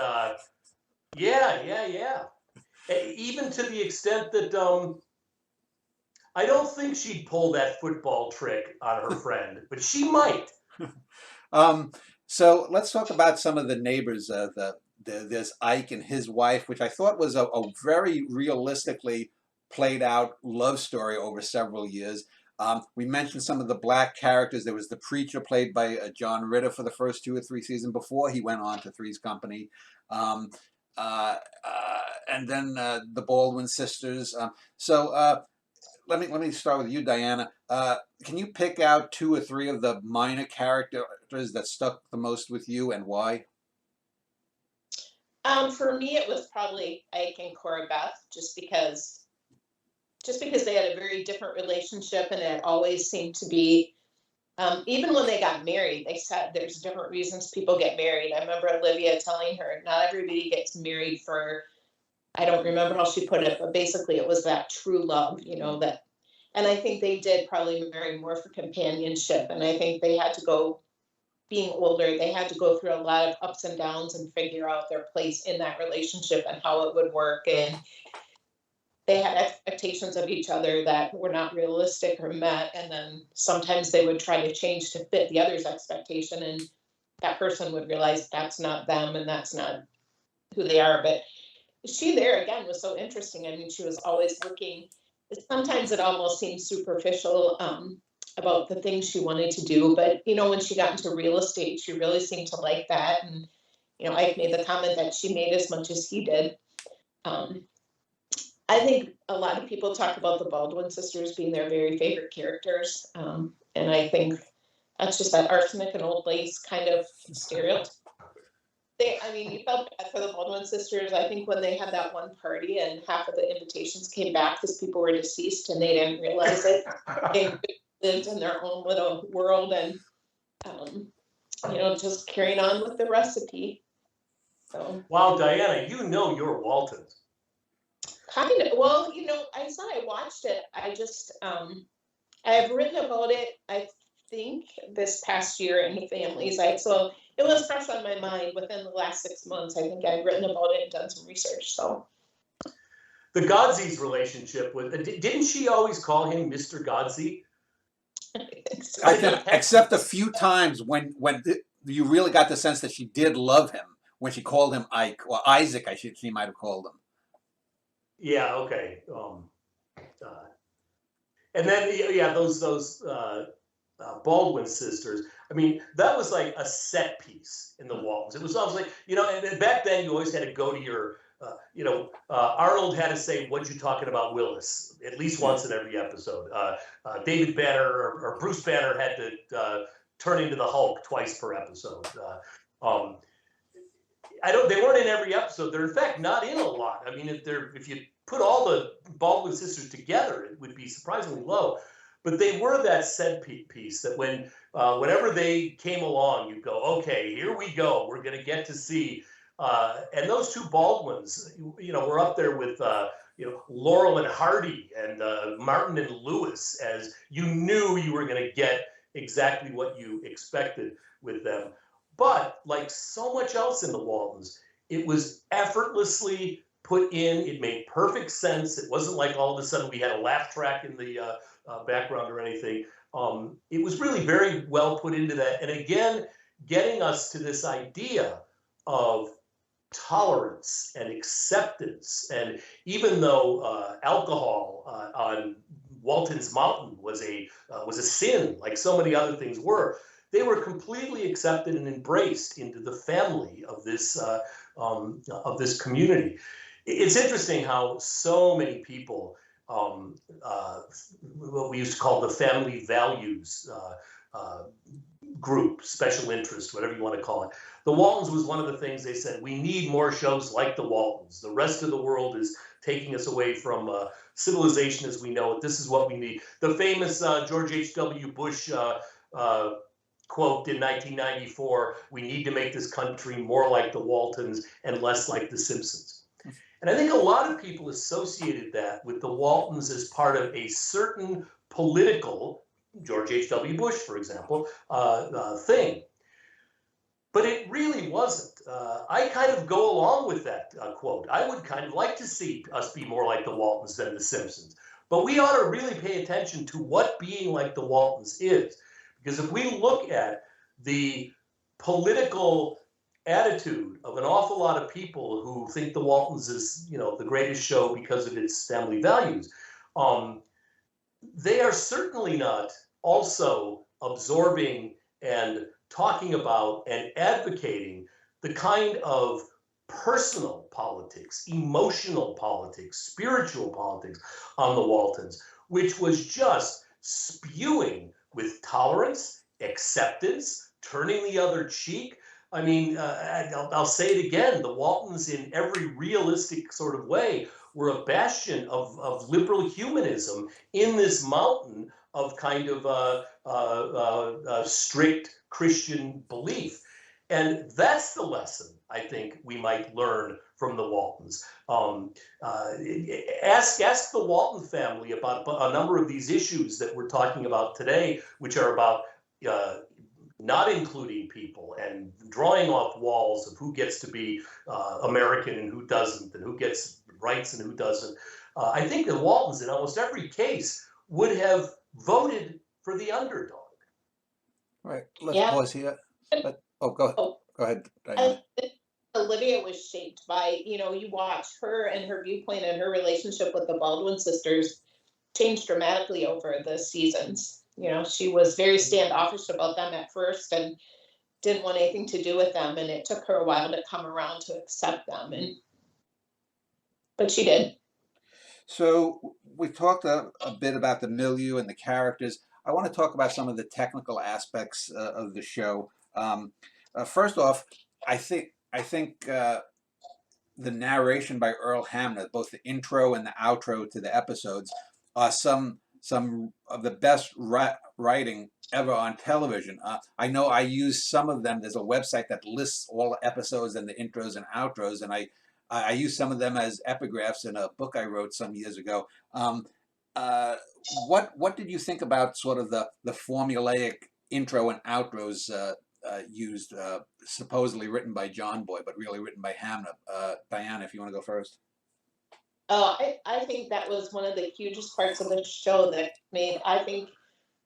S3: yeah. Even to the extent that I don't think she'd pull that football trick on her friend, but she might.
S1: So let's talk about some of the neighbors. There's Ike and his wife, which I thought was a very realistically played out love story over several years. We mentioned some of the black characters. There was the preacher played by John Ritter for the first 2 or 3 seasons before he went on to Three's Company. And then the Baldwin sisters. Let me start with you, Diana. Can you pick out 2 or 3 of the minor characters that stuck the most with you and why?
S2: For me, it was probably Ike and Cora Beth, just because they had a very different relationship, and it always seemed to be, even when they got married, they said there's different reasons people get married. I remember Olivia telling her, not everybody gets married for, I don't remember how she put it, but basically it was that true love, that, and I think they did probably marry more for companionship. And I think they had to go, being older, they had to go through a lot of ups and downs and figure out their place in that relationship and how it would work. And they had expectations of each other that were not realistic or met. And then sometimes they would try to change to fit the other's expectation. And that person would realize that's not them and that's not who they are. But she there again was so interesting. I mean, she was always looking, sometimes it almost seemed superficial about the things she wanted to do. But, when she got into real estate, she really seemed to like that. And, Ike made the comment that she made as much as he did. I think a lot of people talk about the Baldwin sisters being their very favorite characters. And I think that's just that arsenic and old lace kind of stereotype. You felt bad for the Baldwin sisters. I think when they had that one party and half of the invitations came back because people were deceased and they didn't realize it. They lived in their own little world and, just carrying on with the recipe. So.
S3: Wow, Diana, you're Waltons.
S2: Kind of. Well, I said I watched it. I just, I have written about it. I think, this past year in the family's life. So it was fresh on my mind within the last 6 months. I think I'd written about it and done some research. So
S3: The Godsey's relationship with, didn't she always call him Mr. Godsey?
S2: I think so.
S1: I think, except a few times when you really got the sense that she did love him when she called him Ike or Isaac. She might have called him.
S3: Yeah. Okay. And then those Baldwin sisters. I mean, that was like a set piece in the Waltons. It was always like, and back then you always had to go to your, Arnold had to say, "What you talking about, Willis?" at least once in every episode. David Banner or Bruce Banner had to turn into the Hulk twice per episode. They weren't in every episode. They're in fact not in a lot. I mean, if you put all the Baldwin sisters together, it would be surprisingly low. But they were that set piece that whenever they came along, you go, okay, here we go. We're going to get to see. And those two Baldwins, were up there with, Laurel and Hardy and Martin and Lewis, as you knew you were going to get exactly what you expected with them. But like so much else in the Waltons, it was effortlessly put in. It made perfect sense. It wasn't like all of a sudden we had a laugh track in the background or anything. It was really very well put into that. And again, getting us to this idea of tolerance and acceptance. And even though alcohol on Walton's Mountain was a sin, like so many other things were, they were completely accepted and embraced into the family of this community. It's interesting how so many people, what we used to call the family values group, special interest, whatever you want to call it. The Waltons was one of the things they said, we need more shows like the Waltons. The rest of the world is taking us away from civilization as we know it. This is what we need. The famous George H.W. Bush quote in 1994, we need to make this country more like the Waltons and less like the Simpsons. And I think a lot of people associated that with the Waltons as part of a certain political, George H.W. Bush, for example, thing. But it really wasn't. I kind of go along with that quote. I would kind of like to see us be more like the Waltons than the Simpsons. But we ought to really pay attention to what being like the Waltons is. Because if we look at the political attitude of an awful lot of people who think the Waltons is, the greatest show because of its family values, they are certainly not also absorbing and talking about and advocating the kind of personal politics, emotional politics, spiritual politics on the Waltons, which was just spewing with tolerance, acceptance, turning the other cheek. I mean, I'll say it again, the Waltons in every realistic sort of way were a bastion of liberal humanism in this mountain of kind of strict Christian belief. And that's the lesson I think we might learn from the Waltons. Ask the Walton family about a number of these issues that we're talking about today, which are about not including people and drawing off walls of who gets to be American and who doesn't, and who gets rights and who doesn't. I think the Waltons, in almost every case, would have voted for the underdog.
S1: Right. Let's pause here. Go ahead, Diana.
S2: I think Olivia was shaped by, you watch her and her viewpoint and her relationship with the Baldwin sisters change dramatically over the seasons. She was very standoffish about them at first and didn't want anything to do with them. And it took her a while to come around to accept them. But she did.
S1: So we talked a bit about the milieu and the characters. I want to talk about some of the technical aspects of the show. First off, I think the narration by Earl Hamner, both the intro and the outro to the episodes, are some of the best writing ever on television. I know I use some of them. There's a website that lists all the episodes and the intros and outros, and I use some of them as epigraphs in a book I wrote some years ago. What did you think about sort of the formulaic intro and outros used, supposedly written by John Boy, but really written by Hamner. Diana, if you want to go first.
S2: I think that was one of the hugest parts of the show that made, I think,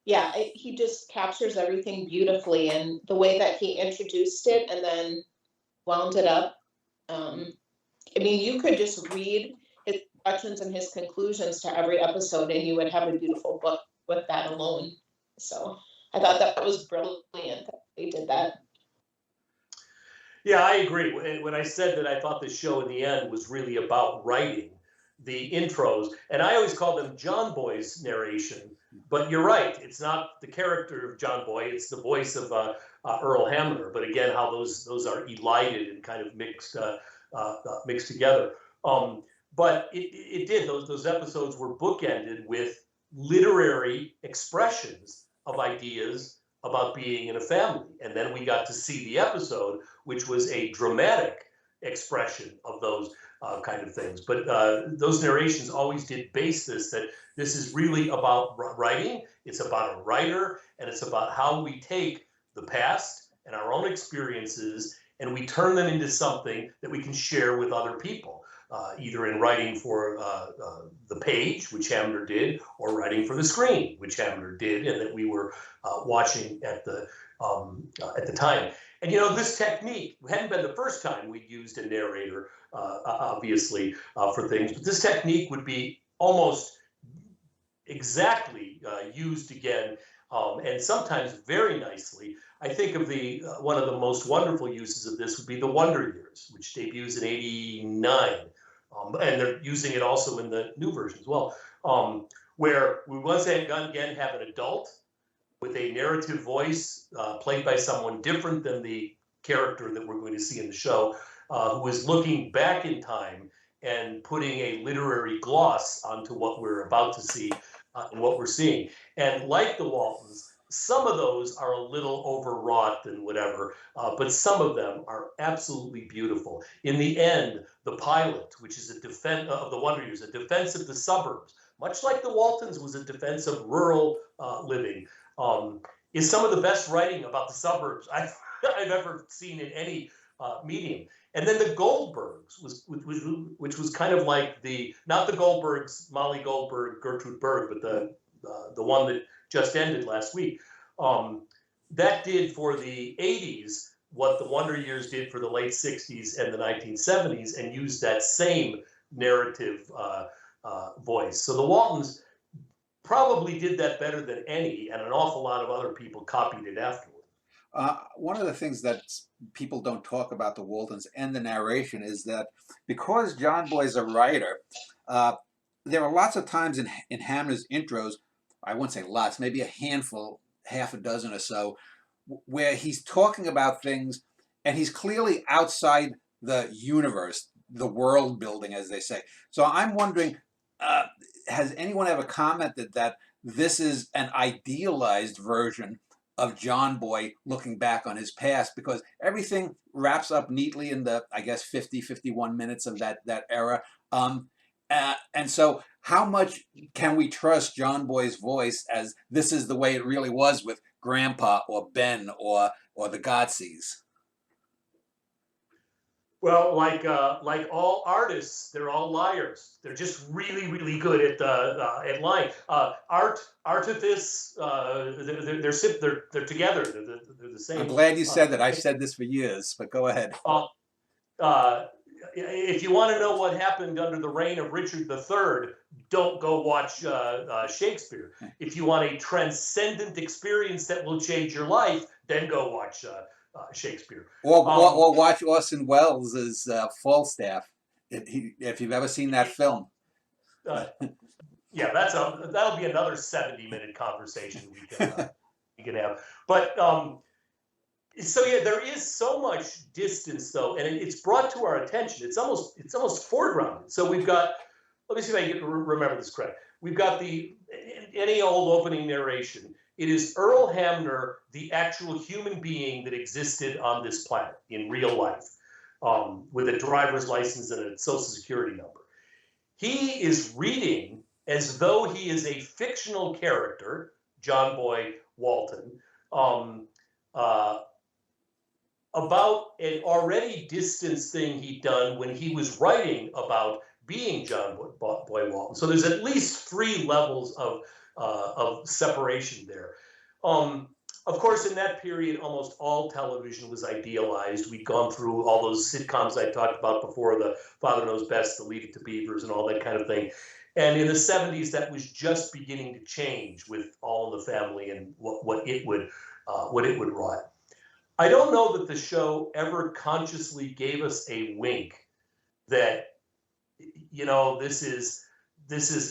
S2: yeah, he just captures everything beautifully, and the way that he introduced it and then wound it up. I mean, you could just read his introductions and his conclusions to every episode, and you would have a beautiful book with that alone. So I thought that was brilliant that they did that.
S3: Yeah, I agree. When I said that I thought the show in the end was really about writing the intros, and I always call them John Boy's narration, but you're right. It's not the character of John Boy. It's the voice of Earl Hamner. But again, how those are elided and kind of mixed together. But it did. Those episodes were bookended with literary expressions of ideas about being in a family. And then we got to see the episode, which was a dramatic expression of those kind of things. But those narrations always did base this, that this is really about writing. It's about a writer, and it's about how we take the past and our own experiences and we turn them into something that we can share with other people, either in writing for the page, which Hamner did, or writing for the screen, which Hamner did, and that we were watching at the time. And you know, this technique hadn't been the first time we'd used a narrator, obviously, for things, but this technique would be almost exactly used again, and sometimes very nicely. I think of one of the most wonderful uses of this would be the Wonder Years, which debuts in '89, and they're using it also in the new version as well, where we once again have an adult with a narrative voice played by someone different than the character that we're going to see in the show, who is looking back in time and putting a literary gloss onto what we're about to see and what we're seeing. And like the Waltons, some of those are a little overwrought and whatever, but some of them are absolutely beautiful. In the end, the pilot, which is a defense of the Wonder Years, a defense of the suburbs, much like the Waltons was a defense of rural living, is some of the best writing about the suburbs I've ever seen in any medium. And then the Goldbergs, which was kind of like not the Goldbergs, Molly Goldberg, Gertrude Berg, but the one that just ended last week. That did for the 80s what the Wonder Years did for the late 60s and the 1970s, and used that same narrative voice. So the Waltons probably did that better than any, and an awful lot of other people copied it afterward.
S1: One of the things that people don't talk about the Waltons and the narration is that because John Boy's a writer, there are lots of times in Hamner's intros, I wouldn't say lots, maybe a handful, half a dozen or so, where he's talking about things and he's clearly outside the universe, the world building, as they say. So I'm wondering, has anyone ever commented that this is an idealized version of John Boy looking back on his past, because everything wraps up neatly in the, I guess, 51 minutes of that era. And so how much can we trust John Boy's voice as this is the way it really was with Grandpa or Ben or the Gotseys?
S3: Well, like all artists, they're all liars. They're just really, really good at lying. Artifice, they're together. They're the same.
S1: I'm glad you said that. I've said this for years, but go ahead.
S3: If you want to know what happened under the reign of Richard III, don't go watch Shakespeare. If you want a transcendent experience that will change your life, then go watch Shakespeare.
S1: Or watch Orson Welles' Falstaff, if you've ever seen that film.
S3: Yeah, that'll be another 70-minute conversation we can have. But so yeah, there is so much distance though, and it's brought to our attention. It's almost foregrounded. So we've got, let me see if I can remember this correct. We've got any old opening narration. It is Earl Hamner, the actual human being that existed on this planet in real life, with a driver's license and a social security number. He is reading as though he is a fictional character, John Boy Walton, um, uh, about an already distanced thing he'd done when he was writing about being John Boy Walton. So there's at least 3 levels of separation there. Of course, in that period, almost all television was idealized. We'd gone through all those sitcoms I talked about before, the Father Knows Best, the Leave It to Beavers, and all that kind of thing. And in the 70s, that was just beginning to change with All in the Family and what it would write. I don't know that the show ever consciously gave us a wink that, you know, this is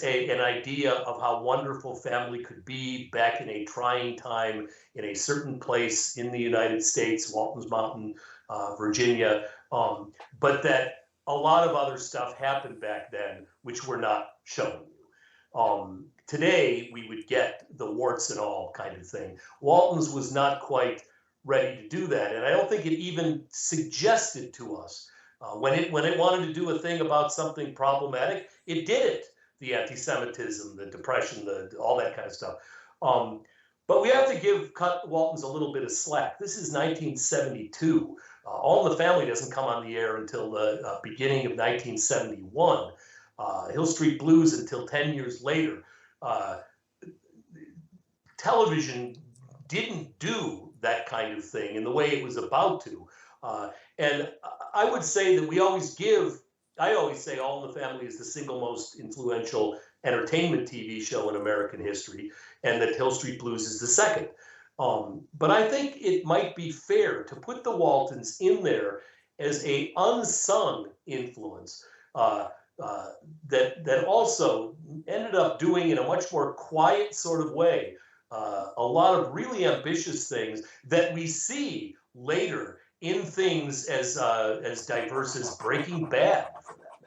S3: an idea of how wonderful family could be back in a trying time in a certain place in the United States, Waltons Mountain, Virginia, but that a lot of other stuff happened back then, which we're not showing you. Today, we would get the warts and all kind of thing. Waltons was not quite ready to do that, and I don't think it even suggested to us when it wanted to do a thing about something problematic. It did it. The anti-Semitism, the depression, all that kind of stuff. But we have to give Waltons a little bit of slack. This is 1972. All in the Family doesn't come on the air until the beginning of 1971. Hill Street Blues until 10 years later. Television didn't do that kind of thing in the way it was about to. And I would say that I always say All in the Family is the single most influential entertainment TV show in American history, and that Hill Street Blues is the second. But I think it might be fair to put the Waltons in there as a unsung influence that also ended up doing in a much more quiet sort of way a lot of really ambitious things that we see later in things as diverse as Breaking Bad, for that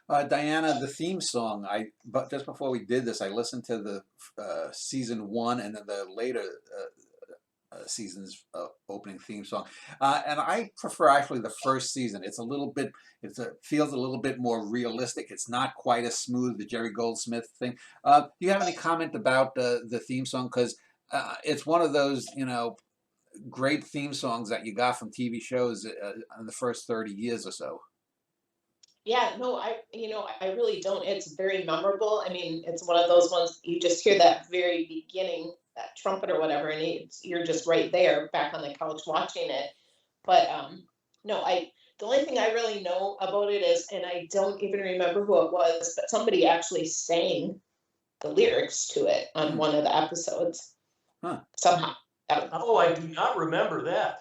S3: matter.
S1: Diana, the theme song, but just before we did this, I listened to the season 1 and then the later season's opening theme song, and I prefer actually the first season. It's a little bit, feels a little bit more realistic. It's not quite as smooth, the Jerry Goldsmith thing. Do you have any comment about the theme song? Because it's one of those, you know, great theme songs that you got from TV shows in the first 30 years or so.
S2: Yeah, no, I really don't. It's very memorable. I mean, it's one of those ones you just hear that very beginning, that trumpet or whatever, and you're just right there back on the couch watching it. But no, the only thing I really know about it is, and I don't even remember who it was, but somebody actually sang the lyrics to it on one of the episodes.
S1: Huh.
S2: Somehow.
S3: Oh, I do not remember that.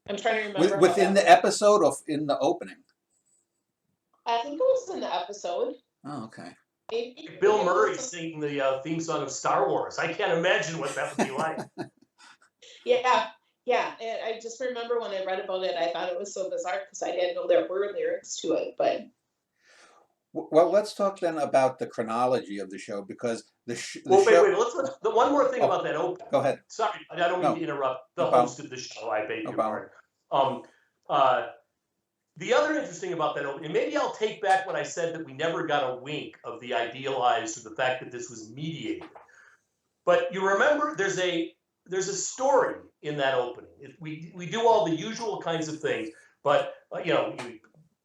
S2: I'm trying to remember.
S1: Within the episode or in the opening?
S2: I think it was in the episode.
S1: Oh, okay.
S2: Maybe
S3: Bill Murray singing the theme song of Star Wars. I can't imagine what that would be like.
S2: Yeah. And I just remember when I read about it, I thought it was so bizarre because I didn't know there were lyrics to it. But
S1: well, let's talk then about the chronology of the show, because
S3: wait. Let's one more thing about that opening.
S1: Go ahead.
S3: Sorry, I don't mean to interrupt the host of the show. I beg your pardon. The other interesting about that opening, and maybe I'll take back what I said that we never got a wink of the idealized or the fact that this was mediated. But you remember, there's a story in that opening. We do all the usual kinds of things, but you know, we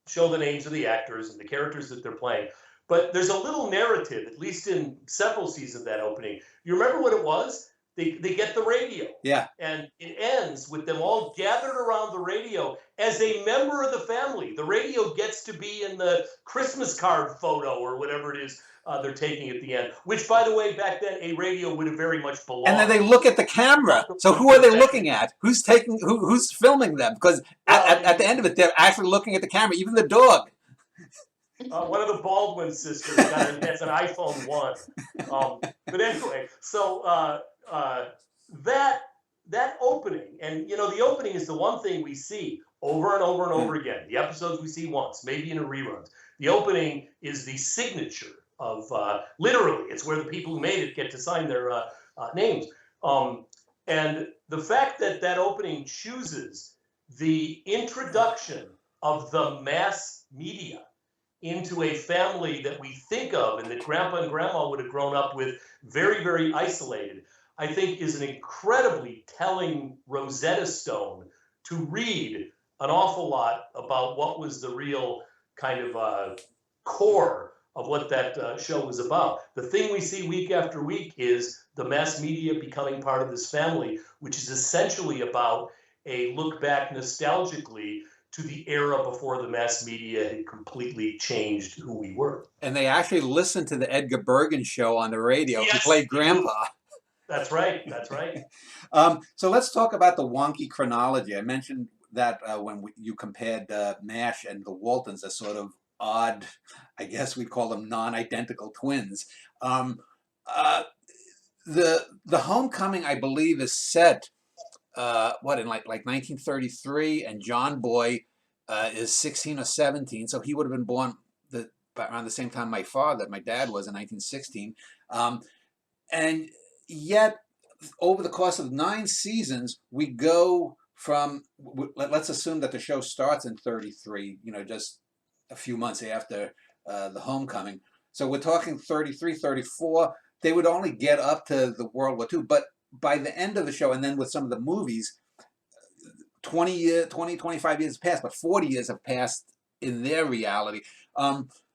S3: show the names of the actors and the characters that they're playing. But there's a little narrative, at least in several seasons of that opening. You remember what it was? They get the radio.
S1: Yeah.
S3: And it ends with them all gathered around the radio as a member of the family. The radio gets to be in the Christmas card photo or whatever it is they're taking at the end, which, by the way, back then, a radio would have very much belonged.
S1: And then they look at the camera. So who are they looking at? Who's filming them? Because at the end of it, they're actually looking at the camera, even the dog.
S3: One of the Baldwin sisters has an iPhone 1. But anyway, so that opening, and you know, the opening is the one thing we see over and over and over again. The episodes we see once, maybe in a reruns. The opening is the signature of literally, it's where the people who made it get to sign their names. And the fact that that opening chooses the introduction of the mass media into a family that we think of and that Grandpa and Grandma would have grown up with very, very isolated. I think is an incredibly telling Rosetta Stone to read an awful lot about what was the real kind of core of what that show was about. The thing we see week after week is the mass media becoming part of this family, which is essentially about a look back nostalgically to the era before the mass media had completely changed who we were.
S1: And they actually listened to the Edgar Bergen show on the radio. He
S3: Yes,
S1: played Grandpa.
S3: That's right. That's right.
S1: So let's talk about the wonky chronology. I mentioned that when you compared MASH and the Waltons as sort of odd, I guess we'd call them non-identical twins. The Homecoming, I believe, is set in like 1933, and John Boy is 16 or 17, so he would have been born around the same time my dad was in 1916, and yet over the course of 9 seasons we go from, let's assume that the show starts in 33, just a few months after the Homecoming, so we're talking 33, 34. They would only get up to the World War II, but by the end of the show, and then with some of the movies, 25 years have passed, but 40 years have passed in their reality.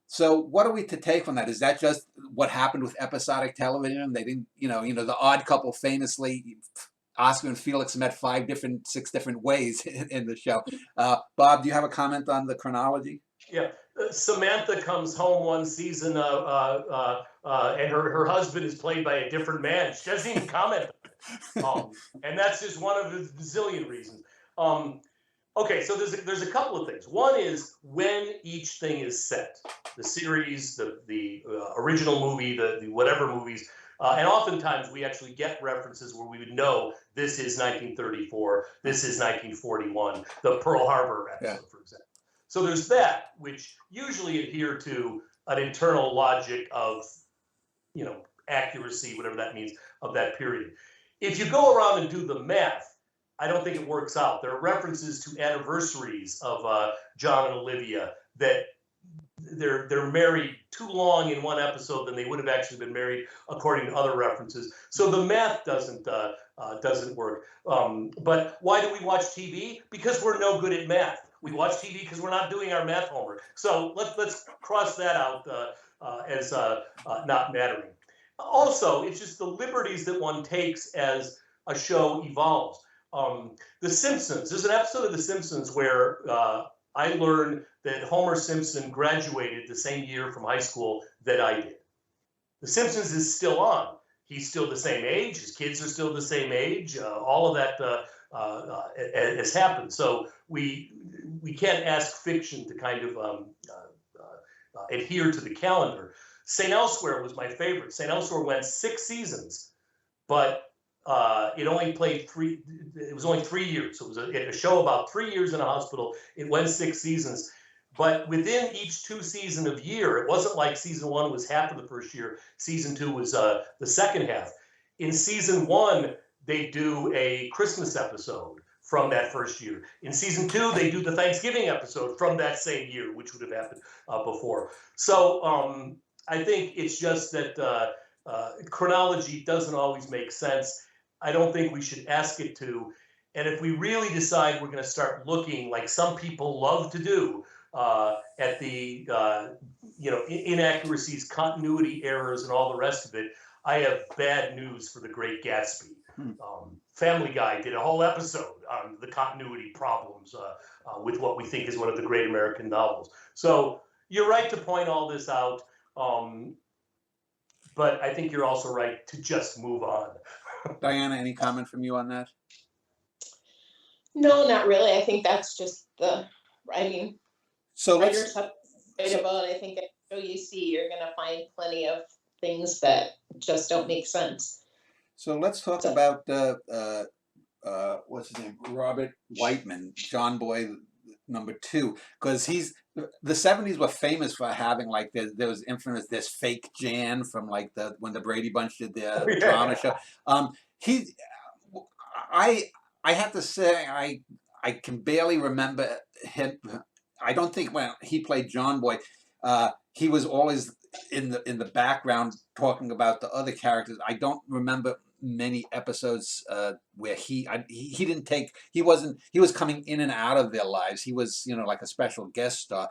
S1: So what are we to take from that? Is that just what happened with episodic television? They didn't, the Odd Couple famously, Oscar and Felix met 6 different ways in the show. Bob, do you have a comment on the chronology?
S3: Yeah, Samantha comes home one season, and her husband is played by a different man. She doesn't even comment. And that's just one of the zillion reasons. Okay, so there's a couple of things. One is when each thing is set, the series, the original movie, the whatever movies, and oftentimes we actually get references where we would know this is 1934, this is 1941, the Pearl Harbor episode, for example. So there's that, which usually adhere to an internal logic of, accuracy, whatever that means, of that period. If you go around and do the math, I don't think it works out. There are references to anniversaries of John and Olivia that they're married too long in one episode than they would have actually been married, according to other references. So the math doesn't work. But why do we watch TV? Because we're no good at math. We watch TV because we're not doing our math homework. So let's cross that out as not mattering. Also, it's just the liberties that one takes as a show evolves. The Simpsons, there's an episode of The Simpsons where I learned that Homer Simpson graduated the same year from high school that I did. The Simpsons is still on. He's still the same age. His kids are still the same age. All of that has happened. So we can't ask fiction to kind of adhere to the calendar. St. Elsewhere was my favorite. St. Elsewhere went 6 seasons, but it only played 3. It was only 3 years. So it was a show about 3 years in a hospital. It went 6 seasons, but within each 2 season of year, it wasn't like season 1 was half of the first year. Season 2 was the second half. In season 1, they do a Christmas episode from that first year. In season 2, they do the Thanksgiving episode from that same year, which would have happened before. So I think it's just that chronology doesn't always make sense. I don't think we should ask it to. And if we really decide we're going to start looking, like some people love to do, at the inaccuracies, continuity errors, and all the rest of it, I have bad news for The Great Gatsby. Family Guy did a whole episode on the continuity problems with what we think is one of the great American novels. So you're right to point all this out, but I think you're also right to just move on.
S2: Diana, any comment from you on that?
S4: No, not really. I think that's just
S2: So
S4: writers have to write about. I think at OUC you're going to find plenty of things that just don't make sense.
S2: So let's talk about what's his name, Robert Whiteman, John Boy #2, because the 70s were famous for having like there was infamous this fake Jan from like when the Brady Bunch did their drama show. I have to say I can barely remember him. I don't think when he played John Boy, he was always in the background talking about the other characters. I don't remember
S1: many episodes where he didn't take, he was coming in and out of their lives. He was, you know, like a special guest star.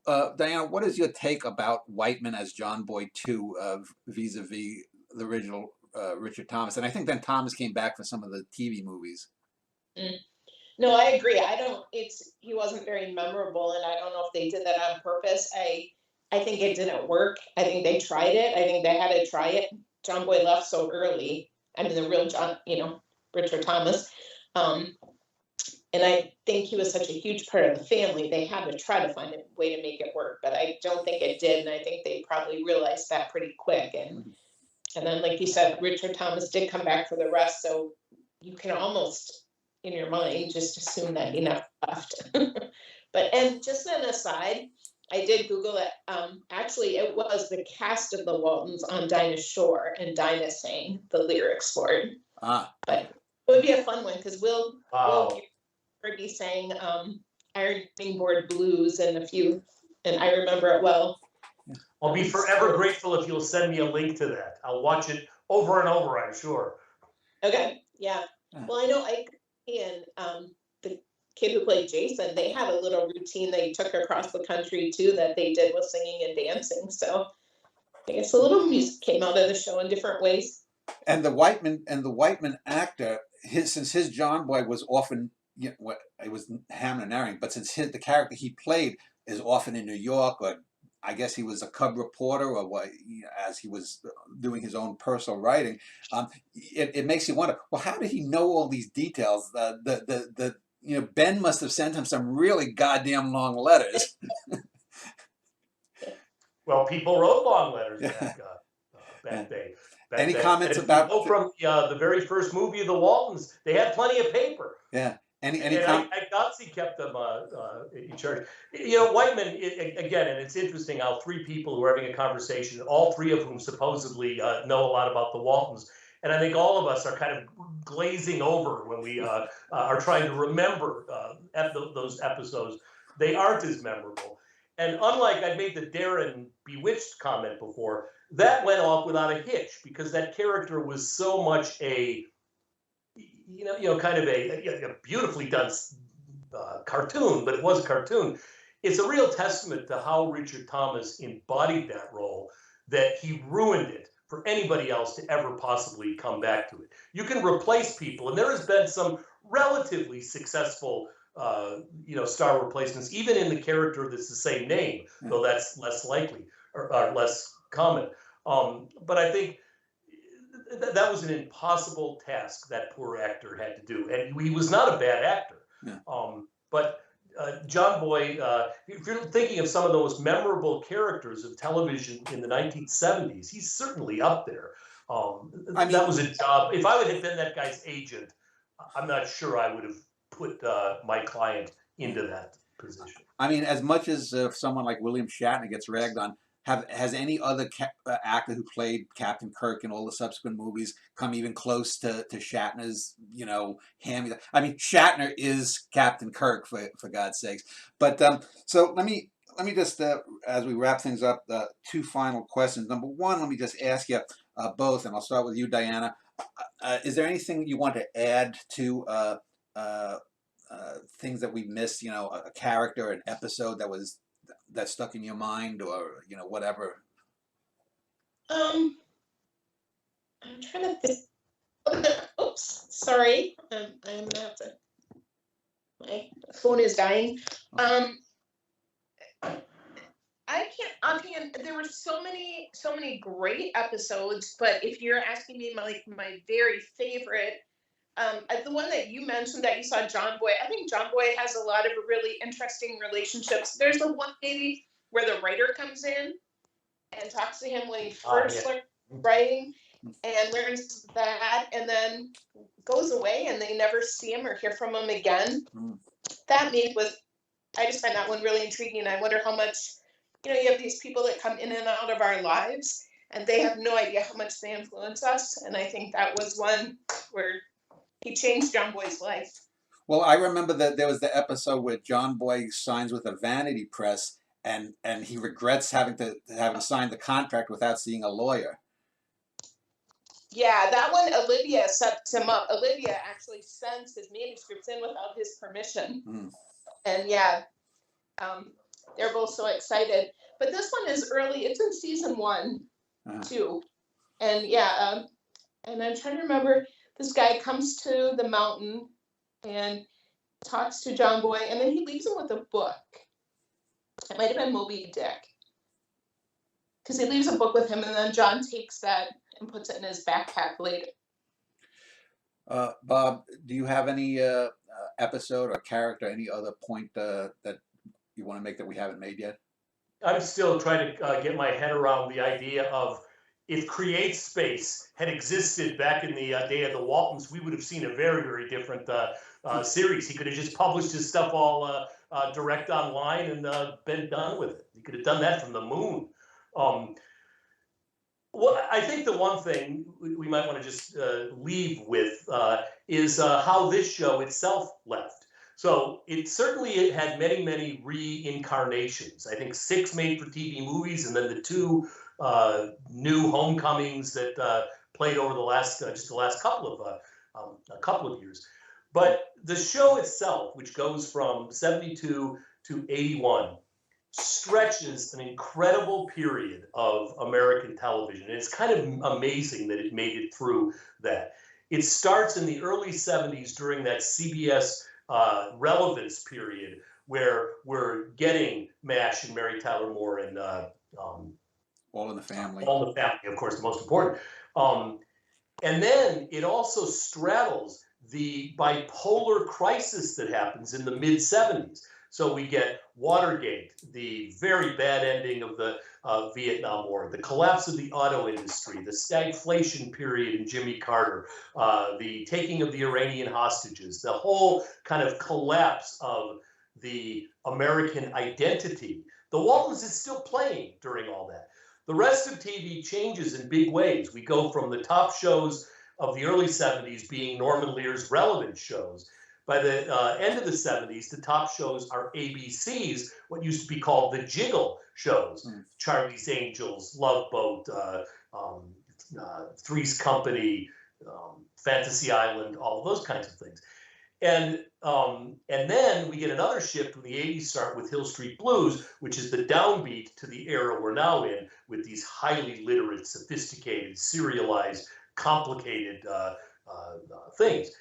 S1: Diana, what is your take about Whiteman as John Boy 2 vis-a-vis the original Richard Thomas? And I think then Thomas came back for some of the TV movies.
S2: Mm. No, I agree. I don't. He wasn't very memorable, and I don't know if they did that on purpose. I think it didn't work. I think they tried it. I think they had to try it. John Boy left so early. I mean, the real John, you know, Richard Thomas. And I think he was such a huge part of the family. They had to try to find a way to make it work, but I don't think it did. And I think they probably realized that pretty quick. And then, like you said, Richard Thomas did come back for the rest. So you can almost, in your mind, just assume that he never left. And just an aside, I did Google it. Actually, it was the cast of the Waltons on Dinah Shore, and Dinah sang the lyrics for it. But it would be a fun one because Will Fergie sang Ironing Board Blues and a few, and I remember it well.
S3: I'll be forever grateful if you'll send me a link to that. I'll watch it over and over, I'm sure.
S2: Okay, yeah. Well, I know Ike and the kid who played Jason, they had a little routine they took across the country too that they did with singing and dancing. So I guess a little music came out of the show in different ways.
S1: And the Whiteman actor, since his John Boy was often, you know, it was Hamlin and Herring, but since the character he played is often in New York, or I guess he was a cub reporter, or what, you know, as he was doing his own personal writing, it makes you wonder, well, how did he know all these details? You know, Ben must have sent him some really goddamn long letters.
S3: Well, people wrote long letters back then.
S1: Any comments about
S3: from the very first movie of the Waltons? They had plenty of paper.
S1: Yeah. Any
S3: Nazi kept them in charge. You know, Whiteman, again, and it's interesting how three people who are having a conversation, all three of whom supposedly know a lot about the Waltons, and I think all of us are kind of glazing over when we are trying to remember those episodes. They aren't as memorable. And unlike I made the Darren Bewitched comment before, that went off without a hitch because that character was so much a, kind of a beautifully done cartoon, but it was a cartoon. It's a real testament to how Richard Thomas embodied that role that he ruined it for anybody else to ever possibly come back to it. You can replace people, and there has been some relatively successful star replacements, even in the character that's the same name, though that's less likely or less common. But I think that was an impossible task that poor actor had to do, and he was not a bad actor. Yeah. But John Boy, if you're thinking of some of the most memorable characters of television in the 1970s, he's certainly up there. That was a job. If I would have been that guy's agent, I'm not sure I would have put my client into that position.
S1: I mean, as much as someone like William Shatner gets ragged on, has any other actor who played Captain Kirk in all the subsequent movies come even close to Shatner's, hammy? I mean, Shatner is Captain Kirk for God's sakes. But so let me just as we wrap things up, two final questions. Number one, let me just ask you both, and I'll start with you, Diana. Is there anything you want to add to things that we missed? A character, an episode that stuck in your mind, or whatever?
S2: I'm trying to think. Oops, sorry. I'm gonna have to. My phone is dying. I can't offhand. There were so many great episodes, but if you're asking me my very favorite, the one that you mentioned that you saw, John Boy, I think John Boy has a lot of really interesting relationships. There's the one maybe where the writer comes in and talks to him when he first starts writing and learns that, and then goes away and they never see him or hear from him again. That I just find that one really intriguing. I wonder how much, you have these people that come in and out of our lives and they have no idea how much they influence us. And I think that was one where he changed John Boy's life.
S1: Well, I remember that there was the episode where John Boy signs with a vanity press, and he regrets having signed the contract without seeing a lawyer.
S2: Yeah, that one Olivia sets him up. Olivia actually sends his manuscripts in without his permission.
S1: Mm.
S2: And yeah, they're both so excited. But this one is early. It's in season 1, too. And yeah, and I'm trying to remember, this guy comes to the mountain and talks to John Boy, and then he leaves him with a book. It might have been Moby Dick. Because he leaves a book with him, and then John takes that and puts it in his backpack later.
S1: Bob, do you have any episode or character, any other point that you want to make that we haven't made yet?
S3: I'm still trying to get my head around the idea of, if Create Space had existed back in the day of the Waltons, we would have seen a very, very different series. He could have just published his stuff all direct online and been done with it. He could have done that from the moon. Well, I think the one thing we might want to just leave with is how this show itself left. So it certainly had many, many reincarnations. I think 6 made-for-TV movies, and then the 2 new homecomings that played over the last just the last couple of years. But the show itself, which goes from 72 to 81, stretches an incredible period of American television. And it's kind of amazing that it made it through that. It starts in the early 70s during that CBS relevance period where we're getting MASH and Mary Tyler Moore and
S1: All in the Family.
S3: All in the Family, of course, the most important. And then it also straddles the bipolar crisis that happens in the mid-70s. So we get Watergate, the very bad ending of the Vietnam War, the collapse of the auto industry, the stagflation period in Jimmy Carter, the taking of the Iranian hostages, the whole kind of collapse of the American identity. The Waltons is still playing during all that. The rest of TV changes in big ways. We go from the top shows of the early 70s being Norman Lear's relevant shows. By the end of the 70s, the top shows are ABC's, what used to be called the jiggle shows. Charlie's Angels, Love Boat, Three's Company, Fantasy Island, all of those kinds of things. And then we get another shift when the 80s start with Hill Street Blues, which is the downbeat to the era we're now in, with these highly literate, sophisticated, serialized, complicated things.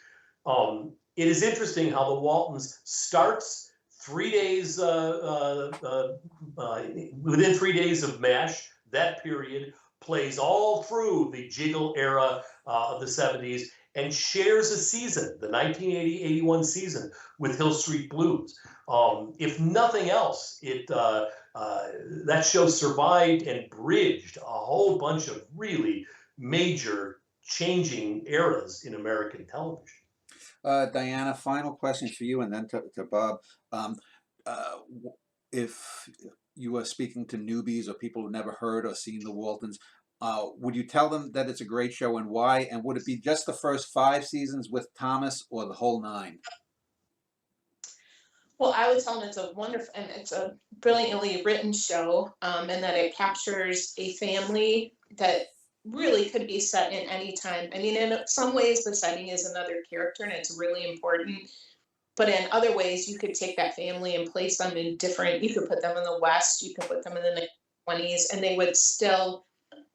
S3: It is interesting how the Waltons starts 3 days, within 3 days of MASH, that period plays all through the jiggle era of the 70s, and shares a season, the 1980-81 season, with Hill Street Blues. If nothing else, that show survived and bridged a whole bunch of really major changing eras in American television.
S1: Diana, final question for you, and then to Bob. If you are speaking to newbies or people who've never heard or seen the Waltons, would you tell them that it's a great show and why? And would it be just the first 5 seasons with Thomas or the whole 9?
S2: Well, I would tell them it's a wonderful, and it's a brilliantly written show, and that it captures a family that really could be set in any time. I mean, in some ways, the setting is another character, and it's really important. But in other ways, you could take that family and place them in different, you could put them in the West, you could put them in the 20s, and they would still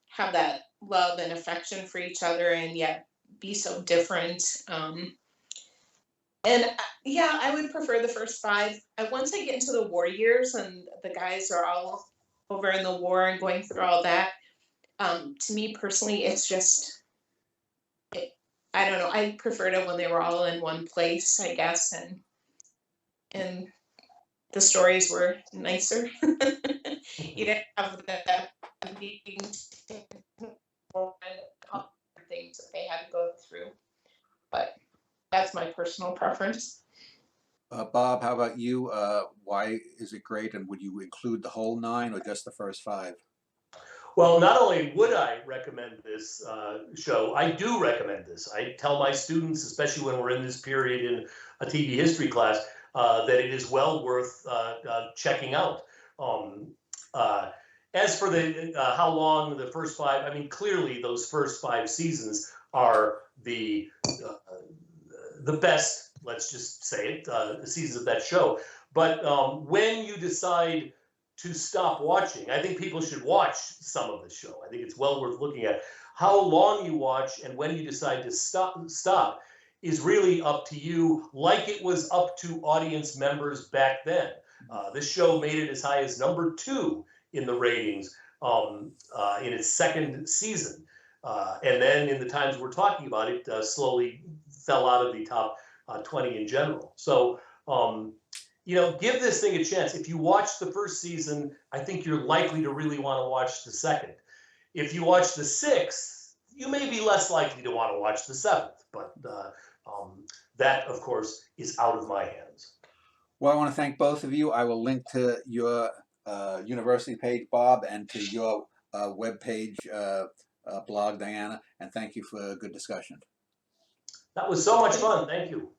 S2: have that love and affection for each other and yet be so different. And yeah, I would prefer the first 5. Once I get into the war years and the guys are all over in the war and going through all that, to me personally, it's just, I don't know, I preferred it when they were all in one place, I guess, and the stories were nicer. You didn't have the things that they had to go through, but that's my personal preference.
S1: Bob, how about you? Why is it great, and would you include the whole 9 or just the first 5?
S3: Well, not only would I recommend this show, I do recommend this. I tell my students, especially when we're in this period in a TV history class, that it is well worth checking out. as for the how long the first 5, I mean, clearly those first 5 seasons are the best. Let's just say it, the seasons of that show. But when you decide to stop watching, I think people should watch some of the show. I think it's well worth looking at. How long you watch and when you decide to stop is really up to you, like it was up to audience members back then. This show made it as high as number 2 in the ratings in its second season. And then in the times we're talking about, it slowly fell out of the top 20 in general. So, you know, give this thing a chance. If you watch the first season, I think you're likely to really want to watch the second. If you watch the 6th, you may be less likely to want to watch the 7th. But that, of course, is out of my hands.
S1: Well, I want to thank both of you. I will link to your university page, Bob, and to your web page blog, Diana, and thank you for a good discussion.
S3: That was so much fun. Thank you.